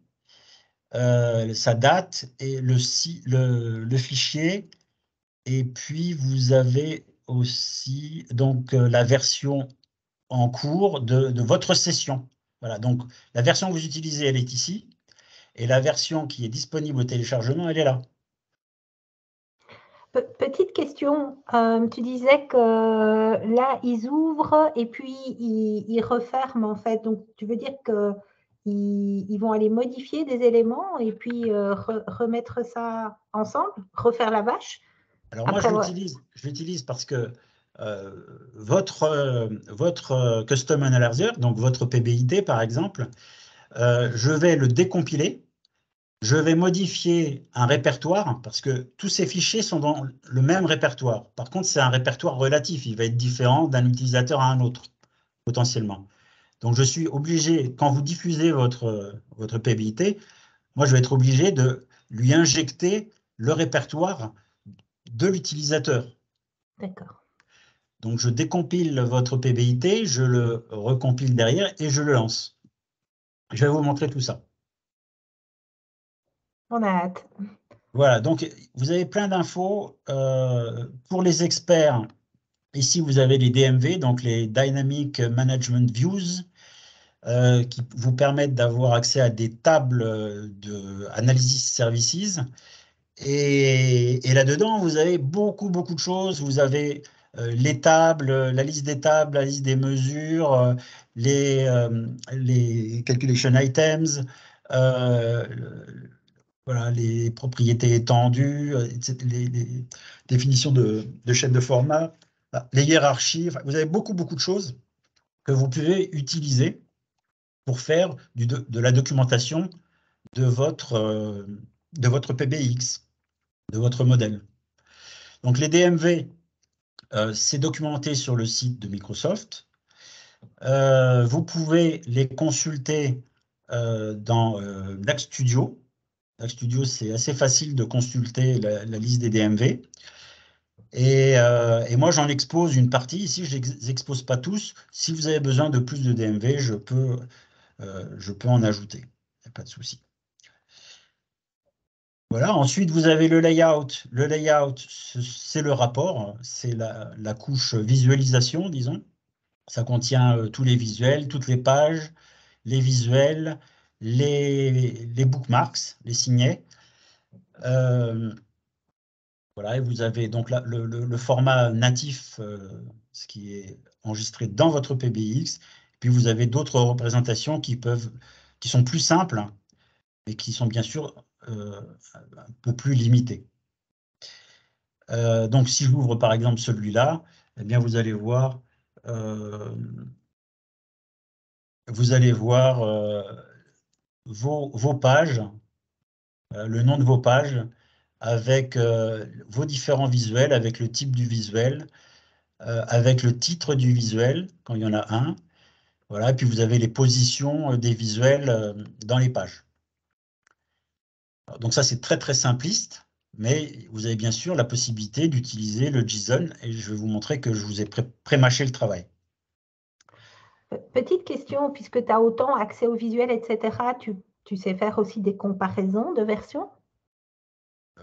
Sa date et le fichier. Et puis, vous avez aussi donc, la version en cours de votre session. Voilà, donc la version que vous utilisez, elle est ici. Et la version qui est disponible au téléchargement, elle est là. Petite question, tu disais que là, ils ouvrent et puis ils referment en fait. Donc, tu veux dire qu'ils vont aller modifier des éléments et puis remettre ça ensemble, refaire la vache? Alors moi, je l'utilise parce que votre Custom Analyzer, donc votre PBID par exemple, je vais le décompiler, je vais modifier un répertoire parce que tous ces fichiers sont dans le même répertoire. Par contre, c'est un répertoire relatif, il va être différent d'un utilisateur à un autre, potentiellement. Donc, je suis obligé, quand vous diffusez votre PBIT, moi, je vais être obligé de lui injecter le répertoire de l'utilisateur. D'accord. Donc, je décompile votre PBIT, je le recompile derrière et je le lance. Je vais vous montrer tout ça. On a hâte. Voilà, donc vous avez plein d'infos. Pour les experts, ici, vous avez les DMV, donc les Dynamic Management Views, qui vous permettent d'avoir accès à des tables de Analysis Services. Et là-dedans, vous avez beaucoup, beaucoup de choses. Vous avez les tables, la liste des tables, la liste des mesures, les calculation items, euh, voilà, les propriétés étendues, les définitions de chaîne de format, les hiérarchies. Enfin, vous avez beaucoup, beaucoup de choses que vous pouvez utiliser pour faire de la documentation de votre PBX, de votre modèle. Donc les DMV, c'est documenté sur le site de Microsoft. Vous pouvez les consulter dans DAX Studio. DAX Studio, c'est assez facile de consulter la liste des DMV. Et moi, j'en expose une partie. Ici, je ne les expose pas tous. Si vous avez besoin de plus de DMV, je peux en ajouter. Il n'y a pas de souci. Voilà. Ensuite, vous avez le layout. Le layout, c'est le rapport. C'est la couche visualisation, disons. Ça contient tous les visuels, toutes les pages, les visuels, les bookmarks, les signets. Voilà, et vous avez donc là, le format natif, ce qui est enregistré dans votre PBX. Puis vous avez d'autres représentations qui sont plus simples, mais qui sont bien sûr un peu plus limitées. Donc si j'ouvre par exemple celui-là, eh bien vous allez voir vos pages, le nom de vos pages, avec vos différents visuels, avec le type du visuel, avec le titre du visuel, quand il y en a un. Voilà, et puis vous avez les positions des visuels dans les pages. Donc ça, c'est très, très simpliste, mais vous avez bien sûr la possibilité d'utiliser le JSON, et je vais vous montrer que je vous ai pré-mâché le travail. Petite question, puisque tu as autant accès au visuel, etc., tu sais faire aussi des comparaisons de versions?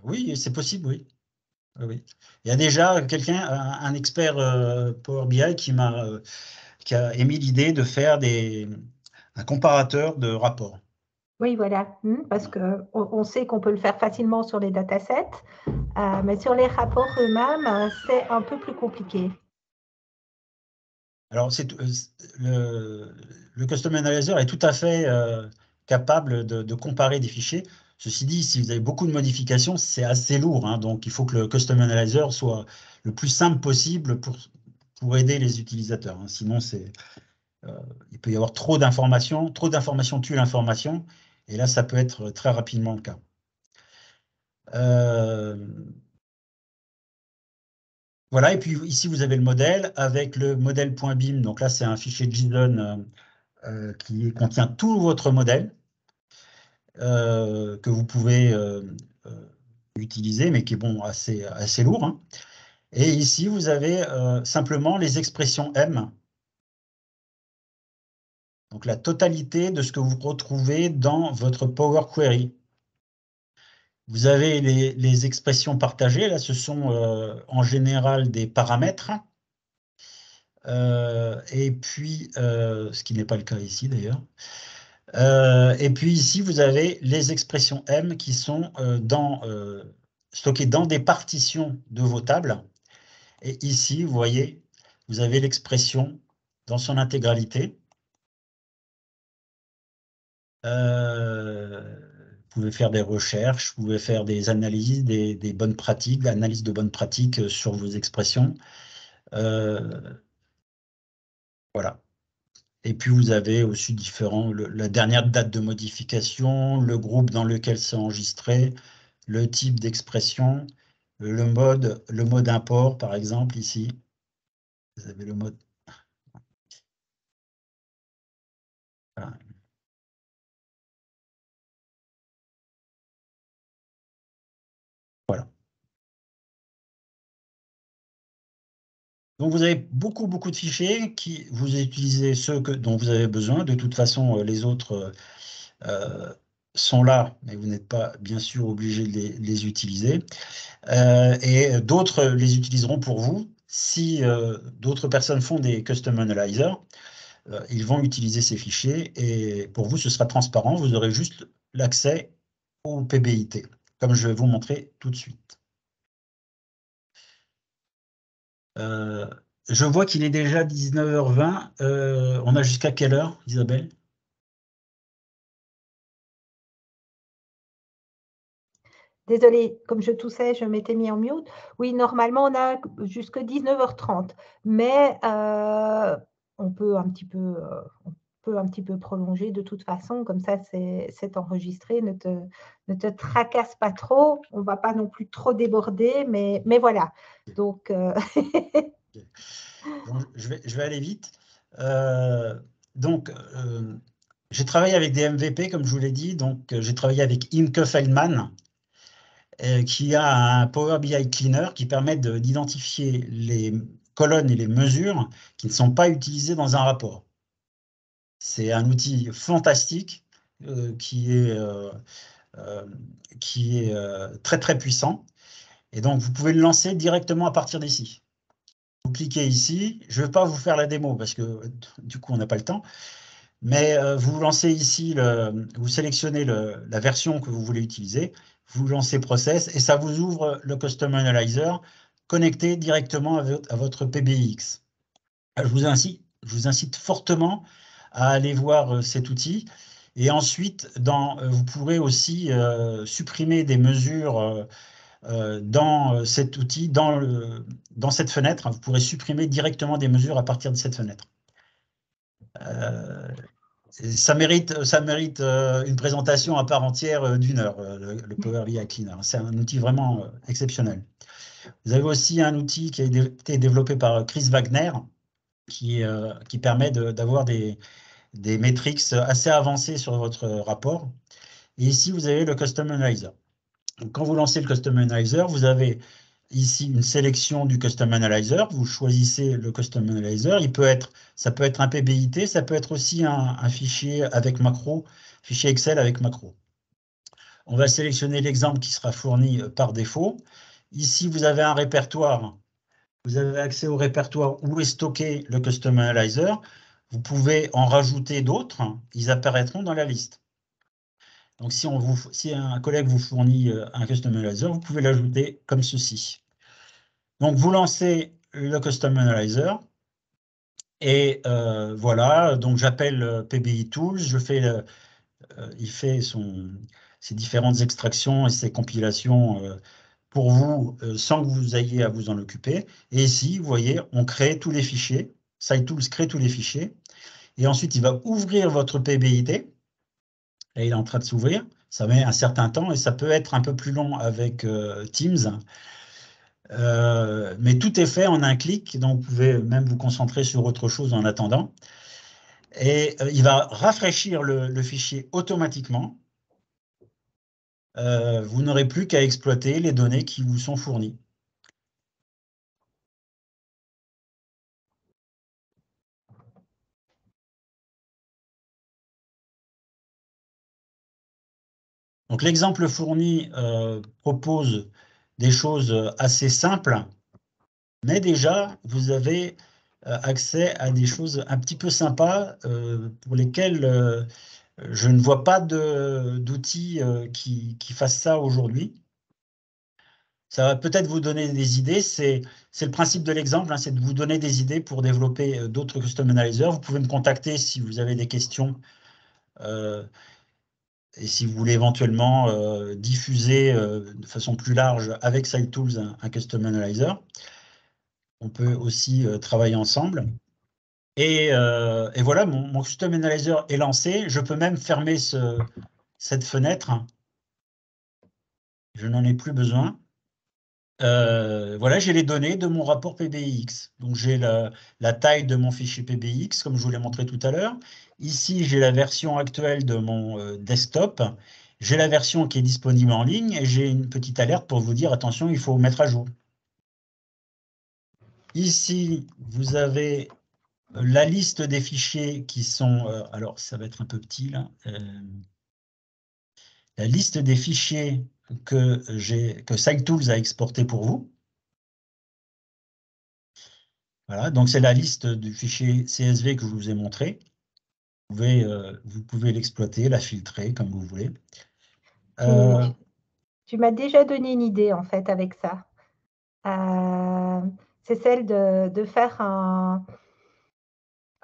Oui, c'est possible, oui. Oui. Il y a déjà quelqu'un, un expert Power BI qui a émis l'idée de faire un comparateur de rapports. Oui, voilà, parce qu'on sait qu'on peut le faire facilement sur les datasets, mais sur les rapports eux-mêmes, c'est un peu plus compliqué. Alors, le Custom Analyzer est tout à fait capable de comparer des fichiers. Ceci dit, si vous avez beaucoup de modifications, c'est assez lourd, hein, donc il faut que le Custom Analyzer soit le plus simple possible pour aider les utilisateurs, hein. Sinon, il peut y avoir trop d'informations tue l'information, et là, ça peut être très rapidement le cas. Voilà, et puis ici, vous avez le modèle avec le modèle.bim. Donc là, c'est un fichier JSON qui contient tout votre modèle que vous pouvez utiliser, mais qui est bon, assez lourd, hein. Et ici, vous avez simplement les expressions M, donc la totalité de ce que vous retrouvez dans votre Power Query. Vous avez les expressions partagées, là, ce sont en général des paramètres. Et puis, ce qui n'est pas le cas ici d'ailleurs. Et puis ici, vous avez les expressions M qui sont stockées dans des partitions de vos tables. Et ici, vous voyez, vous avez l'expression dans son intégralité. Vous pouvez faire des recherches, vous pouvez faire des analyses, des bonnes pratiques, l'analyse de bonnes pratiques sur vos expressions. Voilà. Et puis, vous avez aussi la dernière date de modification, le groupe dans lequel c'est enregistré, le type d'expression, le mode import, par exemple, ici. Vous avez le mode. Voilà. Voilà. Donc, vous avez beaucoup, beaucoup de fichiers qui vous utilisez ceux dont vous avez besoin. De toute façon, les autres sont là, mais vous n'êtes pas, bien sûr, obligé de les utiliser. Et d'autres les utiliseront pour vous. Si d'autres personnes font des custom analyzers, ils vont utiliser ces fichiers et pour vous, ce sera transparent. Vous aurez juste l'accès au PBIT, comme je vais vous montrer tout de suite. Je vois qu'il est déjà 19h20. On a jusqu'à quelle heure, Isabelle? Désolée, comme je toussais, je m'étais mis en mute. Oui, normalement, on a jusqu'à 19h30, mais on peut un petit peu prolonger de toute façon, comme ça, c'est enregistré. Ne te tracasse pas trop. On ne va pas non plus trop déborder, mais voilà. Donc, Donc, je vais aller vite. Donc, j'ai travaillé avec des MVP, comme je vous l'ai dit. Donc, j'ai travaillé avec Imke Feldman, qui a un Power BI Cleaner qui permet d'identifier les colonnes et les mesures qui ne sont pas utilisées dans un rapport. C'est un outil fantastique qui est très, très puissant. Et donc, vous pouvez le lancer directement à partir d'ici. Vous cliquez ici. Je ne vais pas vous faire la démo parce que du coup, on n'a pas le temps. Mais vous lancez ici, vous sélectionnez la version que vous voulez utiliser, vous lancez Process et ça vous ouvre le Custom Analyzer connecté directement à votre PBX. Je vous incite fortement à aller voir cet outil. Et ensuite, vous pourrez aussi supprimer des mesures dans cet outil, dans cette fenêtre. Vous pourrez supprimer directement des mesures à partir de cette fenêtre. Ça mérite une présentation à part entière d'1 heure, le Power BI Cleaner. C'est un outil vraiment exceptionnel. Vous avez aussi un outil qui a été développé par Chris Wagner, qui permet d'avoir des métriques assez avancées sur votre rapport. Et ici, vous avez le Custom Analyzer. Donc, quand vous lancez le Custom Analyzer, vous avez ici une sélection du Custom Analyzer. Vous choisissez le Custom Analyzer. Ça peut être un PBIT, ça peut être aussi un fichier avec macro, fichier Excel avec macro. On va sélectionner l'exemple qui sera fourni par défaut. Ici, vous avez un répertoire. Vous avez accès au répertoire où est stocké le Custom Analyzer. Vous pouvez en rajouter d'autres. Ils apparaîtront dans la liste. Donc, si un collègue vous fournit un Custom Analyzer, vous pouvez l'ajouter comme ceci. Donc, vous lancez le Custom Analyzer et voilà. Donc, j'appelle PBI Tools. Il fait ses différentes extractions et ses compilations pour vous sans que vous ayez à vous en occuper. Et ici, vous voyez, on crée tous les fichiers. SciTools crée tous les fichiers. Et ensuite, il va ouvrir votre PBIT. Là, il est en train de s'ouvrir. Ça met un certain temps et ça peut être un peu plus long avec Teams. Mais tout est fait en un clic, donc vous pouvez même vous concentrer sur autre chose en attendant. Et il va rafraîchir le fichier automatiquement. Vous n'aurez plus qu'à exploiter les données qui vous sont fournies. Donc l'exemple fourni propose des choses assez simples, mais déjà, vous avez accès à des choses un petit peu sympas pour lesquelles je ne vois pas d'outils qui fassent ça aujourd'hui. Ça va peut-être vous donner des idées. C'est le principe de l'exemple, hein, c'est de vous donner des idées pour développer d'autres custom analyzers. Vous pouvez me contacter si vous avez des questions et si vous voulez éventuellement diffuser de façon plus large avec SciTools un custom analyzer. On peut aussi travailler ensemble. Et voilà, mon custom analyzer est lancé. Je peux même fermer cette fenêtre. Je n'en ai plus besoin. Voilà, j'ai les données de mon rapport PBIX. Donc, j'ai la taille de mon fichier PBIX, comme je vous l'ai montré tout à l'heure. Ici, j'ai la version actuelle de mon desktop. J'ai la version qui est disponible en ligne et j'ai une petite alerte pour vous dire, attention, il faut mettre à jour. Ici, vous avez la liste des fichiers qui sont... alors, ça va être un peu petit, là. La liste des fichiers que SciTools a exporté pour vous. Voilà, donc c'est la liste du fichier CSV que je vous ai montré. Vous pouvez l'exploiter, la filtrer comme vous voulez. Tu m'as déjà donné une idée, en fait, avec ça. C'est celle de faire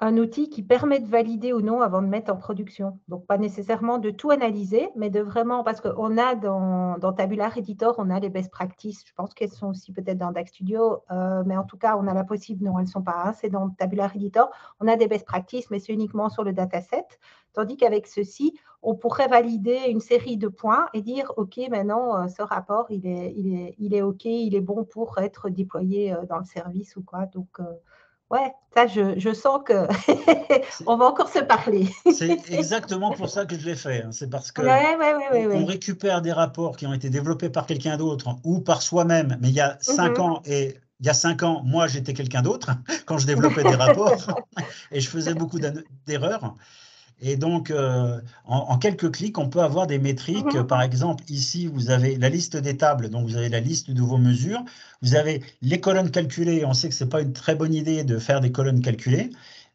un outil qui permet de valider ou non avant de mettre en production. Donc, pas nécessairement de tout analyser, mais de vraiment, parce qu'on a dans Tabular Editor, on a les best practices. Je pense qu'elles sont aussi peut-être dans DAX Studio, mais en tout cas, on a la possible, non, elles ne sont pas, hein, c'est dans Tabular Editor. On a des best practices, mais c'est uniquement sur le dataset. Tandis qu'avec ceci, on pourrait valider une série de points et dire, OK, maintenant, ce rapport, il est OK, il est bon pour être déployé dans le service ou quoi. Donc, ouais, ça, je sens qu'on va encore se parler. C'est exactement pour ça que je l'ai fait. Hein. C'est parce que on ouais. récupère des rapports qui ont été développés par quelqu'un d'autre ou par soi-même, mais il y a 5 ans, et il y a 5 ans, moi, j'étais quelqu'un d'autre quand je développais des rapports et je faisais beaucoup d'erreurs. Et donc, en quelques clics, on peut avoir des métriques. Par exemple, ici, vous avez la liste des tables, donc vous avez la liste de vos mesures. Vous avez les colonnes calculées. On sait que ce n'est pas une très bonne idée de faire des colonnes calculées.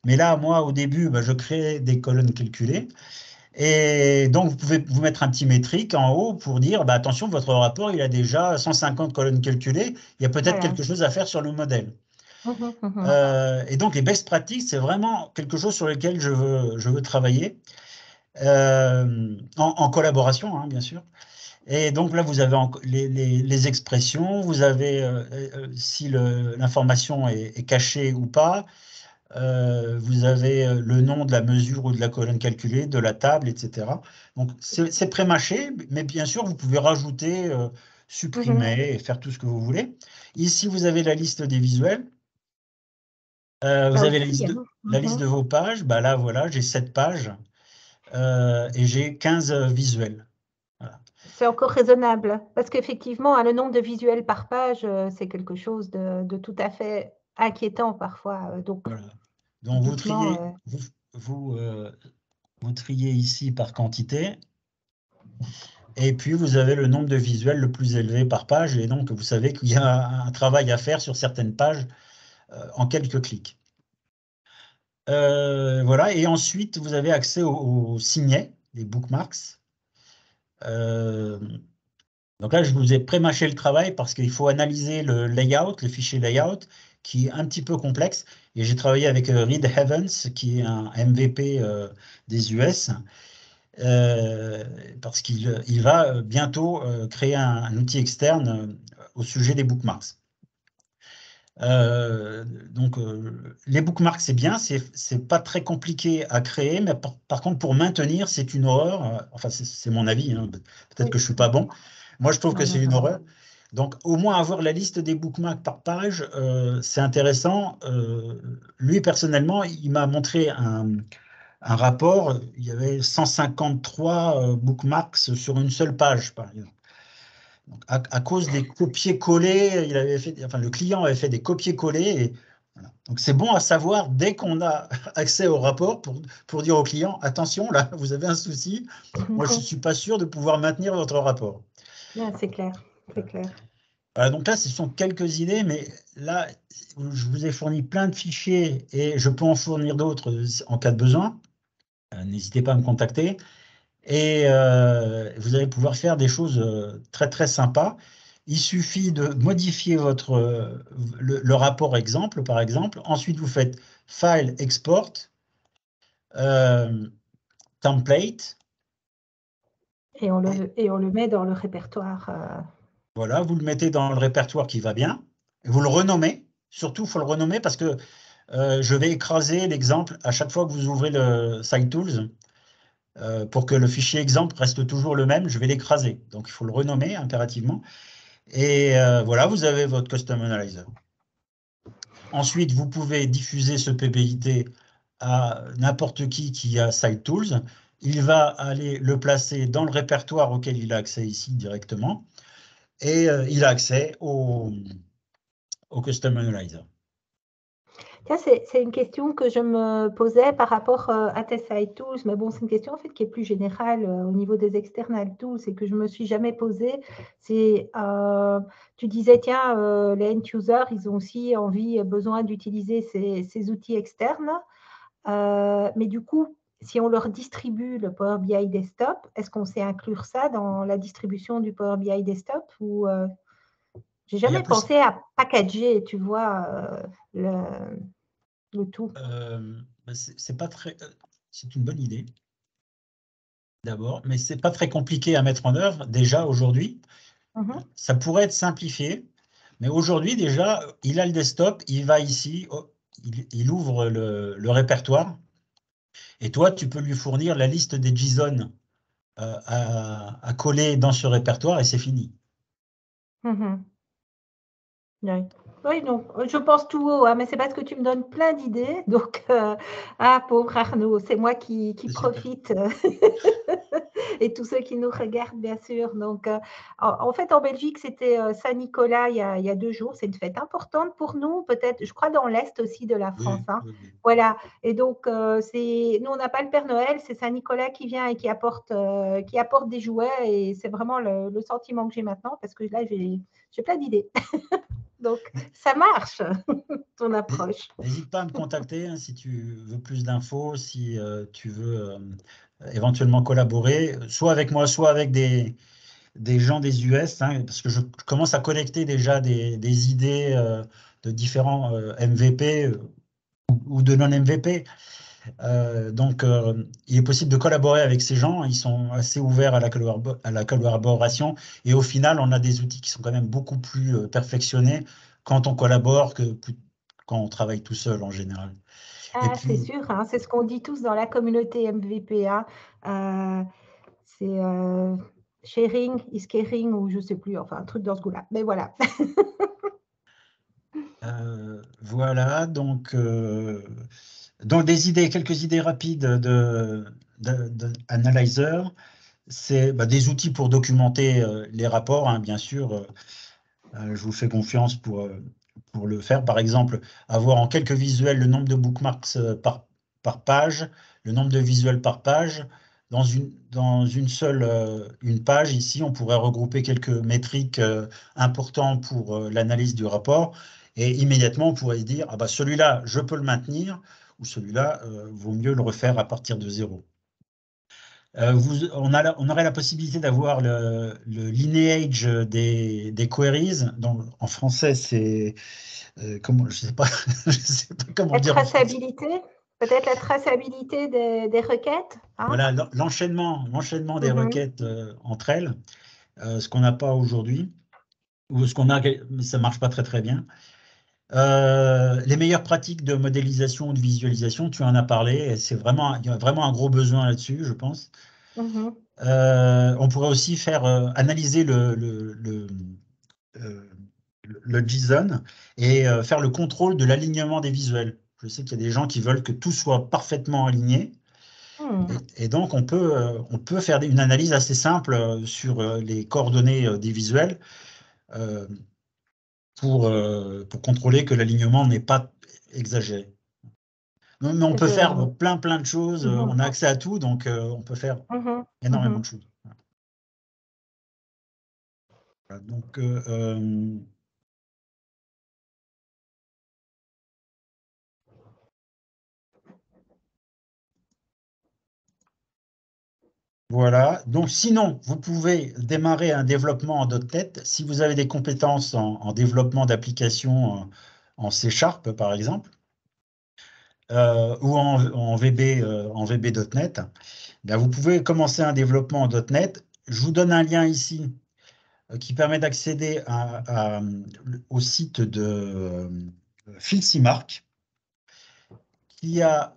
Mais là, moi, au début, je créais des colonnes calculées. Et donc, vous pouvez vous mettre un petit métrique en haut pour dire, attention, votre rapport, il a déjà 150 colonnes calculées. Il y a peut-être quelque chose à faire sur le modèle. Et donc, les best practices, c'est vraiment quelque chose sur lequel je veux travailler, en collaboration, hein, bien sûr. Et donc là, vous avez les expressions, vous avez si l'information est cachée ou pas, vous avez le nom de la mesure ou de la colonne calculée, de la table, etc. Donc, c'est pré-mâché, mais bien sûr, vous pouvez rajouter, supprimer et faire tout ce que vous voulez. Ici, vous avez la liste des visuels. Vous avez la liste de vos pages. Là, voilà, j'ai 7 pages et j'ai 15 visuels. Voilà. C'est encore raisonnable parce qu'effectivement, le nombre de visuels par page, c'est quelque chose de tout à fait inquiétant parfois. Donc, voilà. Donc vous triez, vous triez ici par quantité. Et puis, vous avez le nombre de visuels le plus élevé par page. Et donc, vous savez qu'il y a un travail à faire sur certaines pages en quelques clics. Voilà. Et ensuite, vous avez accès aux signets, les bookmarks. Donc là, je vous ai pré-mâché le travail parce qu'il faut analyser le layout, le fichier layout, qui est un petit peu complexe. Et j'ai travaillé avec Reed Evans, qui est un MVP des US. Parce qu'il va bientôt créer un outil externe au sujet des bookmarks. Donc, les bookmarks, c'est bien, c'est pas très compliqué à créer, mais par contre, pour maintenir, c'est une horreur. Enfin, c'est mon avis, hein, peut-être que je suis pas bon. Moi, je trouve que c'est une horreur. Donc, au moins avoir la liste des bookmarks par page, c'est intéressant. Lui, personnellement, il m'a montré un rapport, il y avait 153 bookmarks sur une seule page, par exemple. Donc, à cause des copier-coller, le client avait fait des copier-coller. Voilà. Donc, c'est bon à savoir dès qu'on a accès au rapport pour dire au client, attention, là, vous avez un souci. Moi, je ne suis pas sûr de pouvoir maintenir votre rapport. C'est clair, c'est clair. Voilà, donc là, ce sont quelques idées, mais là, je vous ai fourni plein de fichiers et je peux en fournir d'autres en cas de besoin. N'hésitez pas à me contacter. Et vous allez pouvoir faire des choses très, très sympas. Il suffit de modifier le rapport exemple, par exemple. Ensuite, vous faites File, Export, Template. Et on le met dans le répertoire. Voilà, vous le mettez dans le répertoire qui va bien. Vous le renommez. Surtout, il faut le renommer parce que je vais écraser l'exemple à chaque fois que vous ouvrez le SciTools. Pour que le fichier exemple reste toujours le même, je vais l'écraser. Donc, il faut le renommer impérativement. Et voilà, vous avez votre Custom Analyzer. Ensuite, vous pouvez diffuser ce PBIT à n'importe qui a SideTools. Il va aller le placer dans le répertoire auquel il a accès ici directement, et il a accès au Custom Analyzer. Tiens, c'est une question que je me posais par rapport à tes side tools, mais bon, c'est une question en fait qui est plus générale au niveau des external tools et que je me suis jamais posée. C'est, tu disais, tiens, les end users, ils ont aussi besoin d'utiliser ces outils externes, mais du coup, si on leur distribue le Power BI Desktop, est-ce qu'on sait inclure ça dans la distribution du Power BI Desktop ou j'ai Il y a jamais plus, pensé à packager, tu vois, le tout. c'est pas très, c'est une bonne idée d'abord, mais c'est pas très compliqué à mettre en œuvre déjà aujourd'hui. Mhm. Ça pourrait être simplifié, mais aujourd'hui déjà, il a le desktop, il va ici, il ouvre le répertoire, et toi, tu peux lui fournir la liste des JSON à coller dans ce répertoire, et c'est fini. Mhm. Oui. Oui, donc je pense tout haut, hein, mais c'est parce que tu me donnes plein d'idées. Donc, ah, pauvre Arnaud, c'est moi qui C'est super. profite et tous ceux qui nous regardent, bien sûr. Donc, en fait, en Belgique, c'était Saint-Nicolas il y a 2 jours. C'est une fête importante pour nous, peut-être, je crois, dans l'Est aussi de la France. Oui, Hein. oui, oui. Voilà. Et donc, nous, on n'a pas le Père Noël, c'est Saint-Nicolas qui vient et qui apporte des jouets. Et c'est vraiment le sentiment que j'ai maintenant parce que là, j'ai plein d'idées. Donc, ça marche, ton approche. N'hésite pas à me contacter hein, si tu veux plus d'infos, si tu veux éventuellement collaborer, soit avec moi, soit avec des gens des US, hein, parce que je commence à collecter déjà des idées de différents MVP ou de non-MVP. Donc, il est possible de collaborer avec ces gens. Ils sont assez ouverts à la collaboration. Et au final, on a des outils qui sont quand même beaucoup plus perfectionnés quand on collabore que quand on travaille tout seul en général. Et Ah, c'est puis, sûr, hein, c'est ce qu'on dit tous dans la communauté MVP. Hein. C'est sharing is caring ou je ne sais plus, enfin un truc dans ce goût-là. Mais voilà. voilà, donc quelques idées rapides de Analyzer. C'est des outils pour documenter les rapports, hein, bien sûr. Je vous fais confiance pour le faire. Par exemple, avoir en quelques visuels le nombre de bookmarks par page, le nombre de visuels par page. Dans une seule une page, ici, on pourrait regrouper quelques métriques importantes pour l'analyse du rapport. Et immédiatement, on pourrait se dire, ah bah, celui-là, je peux le maintenir, ou celui-là, vaut mieux le refaire à partir de zéro. On aurait la possibilité d'avoir le lineage des queries. Donc, en français, c'est comment, je sais pas comment La le dire en français. traçabilité, peut-être la traçabilité des requêtes. Hein. Voilà, l'enchaînement des Mhm. requêtes entre elles, ce qu'on n'a pas aujourd'hui, ou ce qu'on a, mais ça marche pas très très bien. Les meilleures pratiques de modélisation ou de visualisation, tu en as parlé, et il y a vraiment un gros besoin là-dessus, je pense. Mhm. On pourrait aussi faire analyser euh, le JSON et faire le contrôle de l'alignement des visuels. Je sais qu'il y a des gens qui veulent que tout soit parfaitement aligné. Hmm. Et donc, on peut faire une analyse assez simple sur les coordonnées des visuels euh, pour contrôler que l'alignement n'est pas exagéré. Mais on peut faire Je- plein de choses. Mhm. On a accès à tout, donc on peut faire Mhm. énormément de Mhm. choses. Voilà. Donc, voilà. Donc, sinon, vous pouvez démarrer un développement en .NET si vous avez des compétences en développement d'applications en C Sharp, par exemple, ou en VB, en VB.NET. Là, vous pouvez commencer un développement en .NET. Je vous donne un lien ici qui permet d'accéder au site de Filsimark, qui a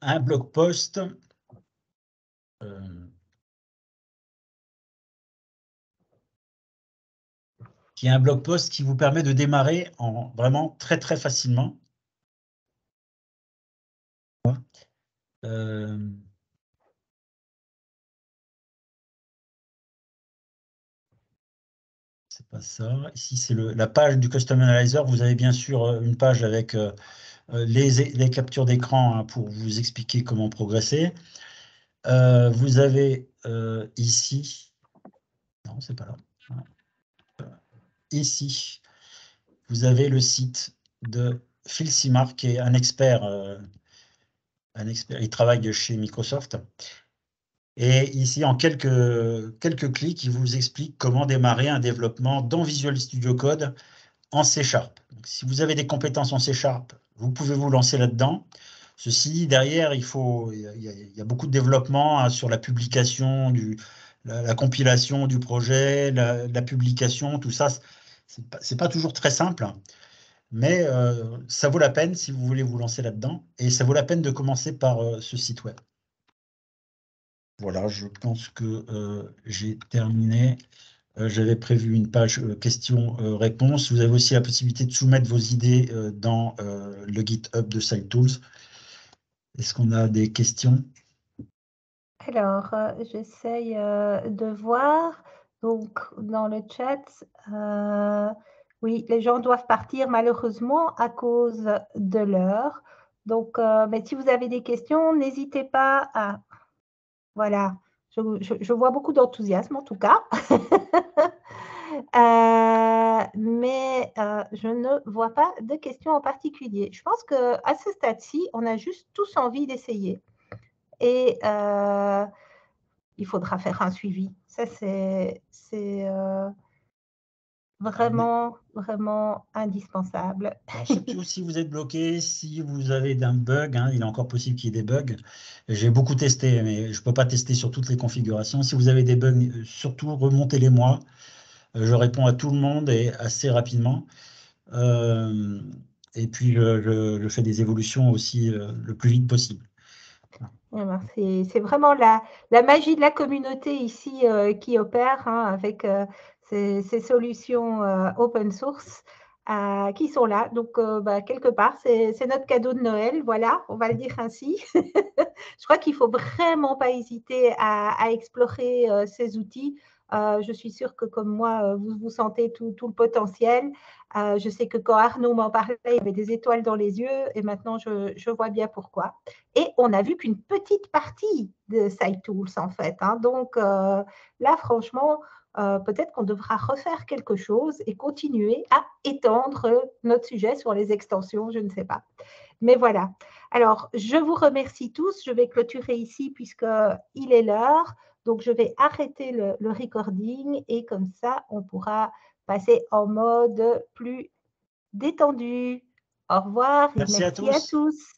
un blog post. euh, qui est un blog post qui vous permet de démarrer vraiment très très facilement. C'est pas ça. Ici, c'est la page du Custom Analyzer. Vous avez bien sûr une page avec les captures d'écran hein, pour vous expliquer comment progresser. Vous avez ici, non, c'est pas là. Ici, vous avez le site de Phil Simard, qui est un expert. Il travaille chez Microsoft. Et ici, en quelques clics, il vous explique comment démarrer un développement dans Visual Studio Code en C#. Donc, si vous avez des compétences en C#, vous pouvez vous lancer là-dedans. Ceci dit, derrière, il y a beaucoup de développement hein, sur la publication, la compilation du projet, la publication, tout ça. C'est pas toujours très simple, mais ça vaut la peine si vous voulez vous lancer là-dedans. Et ça vaut la peine de commencer par ce site web. Voilà, je pense que j'ai terminé. J'avais prévu une page questions-réponses. Vous avez aussi la possibilité de soumettre vos idées dans le GitHub de SciTools. Est-ce qu'on a des questions? Alors, j'essaye de voir. Donc, dans le chat, oui, les gens doivent partir malheureusement à cause de l'heure. Donc, mais si vous avez des questions, n'hésitez pas à… Voilà, je vois beaucoup d'enthousiasme en tout cas. Mais je ne vois pas de questions en particulier. Je pense qu'à ce stade-ci, on a juste tous envie d'essayer. Et il faudra faire un suivi. Ça, c'est vraiment, vraiment indispensable. Alors, surtout si vous êtes bloqué, si vous avez un bug, hein, il est encore possible qu'il y ait des bugs. J'ai beaucoup testé, mais je ne peux pas tester sur toutes les configurations. Si vous avez des bugs, surtout remontez-les moi. Je réponds à tout le monde et assez rapidement. Et puis, je fais des évolutions aussi le plus vite possible. C'est vraiment la magie de la communauté ici qui opère hein, avec ces solutions open source qui sont là. Donc, quelque part, c'est notre cadeau de Noël. Voilà, on va le dire ainsi. Je crois qu'il ne faut vraiment pas hésiter à explorer ces outils. Je suis sûre que comme moi, vous sentez tout le potentiel. Je sais que quand Arnaud m'en parlait, il y avait des étoiles dans les yeux et maintenant, je vois bien pourquoi. Et on n'a vu qu'une petite partie de SciTools, en fait. Hein. Donc, là, franchement, peut-être qu'on devra refaire quelque chose et continuer à étendre notre sujet sur les extensions, je ne sais pas. Mais voilà. Alors, je vous remercie tous. Je vais clôturer ici puisqu'il est l'heure. Donc, je vais arrêter le recording et comme ça, on pourra passer en mode plus détendu. Au revoir et Merci à merci à tous. tous.